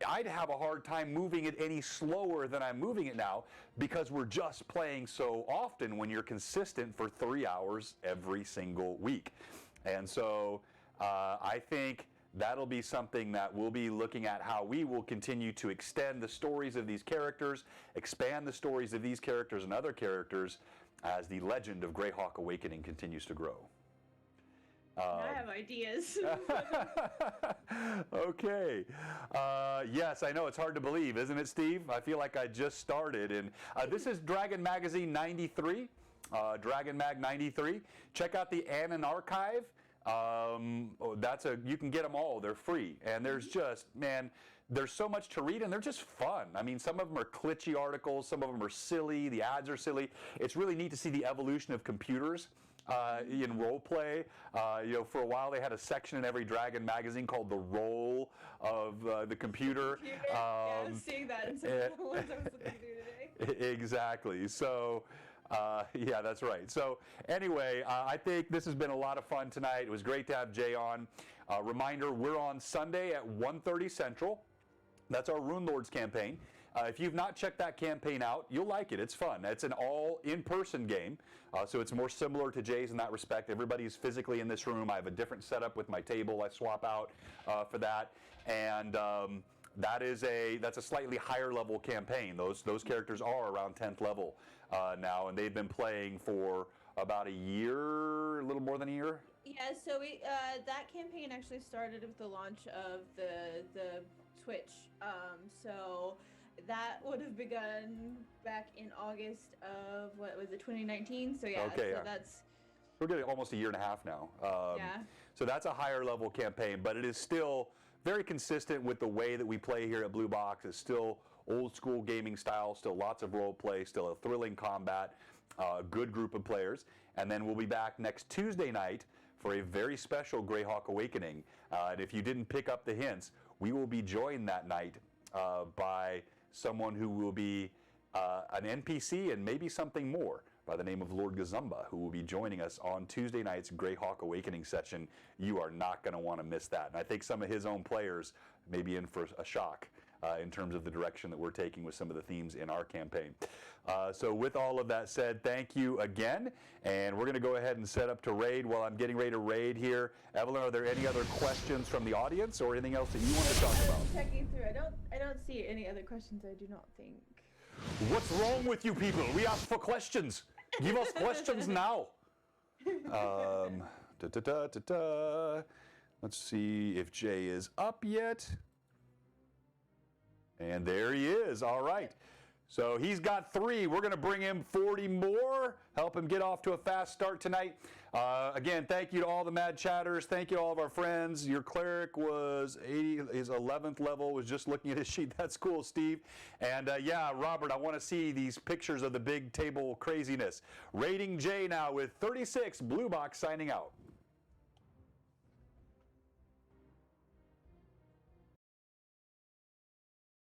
I'd have a hard time moving it any slower than I'm moving it now because we're just playing so often when you're consistent for 3 hours every single week. And so I think that'll be something that we'll be looking at, how we will continue to extend the stories of these characters, expand the stories of these characters and other characters as the legend of Greyhawk Awakening continues to grow.
I have ideas.
Okay. Yes, I know it's hard to believe, isn't it, Steve? I feel like I just started. And this is Dragon Magazine 93, Dragon Mag 93. Check out the Anon Archive. You can get them all. They're free. And there's just, man, there's so much to read, and they're just fun. I mean, some of them are glitchy articles. Some of them are silly. The ads are silly. It's really neat to see the evolution of computers in role play. For a while they had a section in every Dragon magazine called the role of the computer.
I was seeing that in some of the ones I was looking through today.
Exactly. So, yeah, that's right. So anyway, I think this has been a lot of fun tonight. It was great to have Jay on. Reminder, we're on Sunday at 1:30 Central. That's our Rune Lords campaign. If you've not checked that campaign out, you'll like it. It's fun. It's an all in-person game, so it's more similar to Jay's in that respect. Everybody's physically in this room. I have a different setup with my table I swap out for that, and that's a slightly higher level campaign. Those characters are around 10th level now, and they've been playing for about a year, a little more than a year.
Yeah, so that campaign actually started with the launch of the Twitch. So that would have begun back in August of, what was it, 2019? So yeah,
okay,
so that's...
We're getting almost a year and a half now.
Yeah.
So that's a higher level campaign, but it is still very consistent with the way that we play here at Blue Box. It's still old school gaming style, still lots of role play, still a thrilling combat, a good group of players. And then we'll be back next Tuesday night for a very special Greyhawk Awakening. And if you didn't pick up the hints, we will be joined that night by someone who will be an NPC and maybe something more, by the name of Lord Gazumba, who will be joining us on Tuesday night's Greyhawk Awakening session. You are not going to want to miss that. And I think some of his own players may be in for a shock in terms of the direction that we're taking with some of the themes in our campaign. So with all of that said, thank you again. And we're going to go ahead and set up to raid while I'm getting ready to raid here. Evelyn, are there any other questions from the audience or anything else that you want to talk about?
Checking through. I don't see any other questions, I do not think.
What's wrong with you people? We ask for questions. Give us questions now. Let's see if Jay is up yet. And there he is. All right. So he's got 3. We're going to bring him 40 more, help him get off to a fast start tonight. Again, thank you to all the Mad Chatters. Thank you to all of our friends. Your cleric was 80, his 11th level, was just looking at his sheet. That's cool, Steve. And yeah, Robert, I want to see these pictures of the big table craziness. Rating Jay now with 36, Blue Box signing out.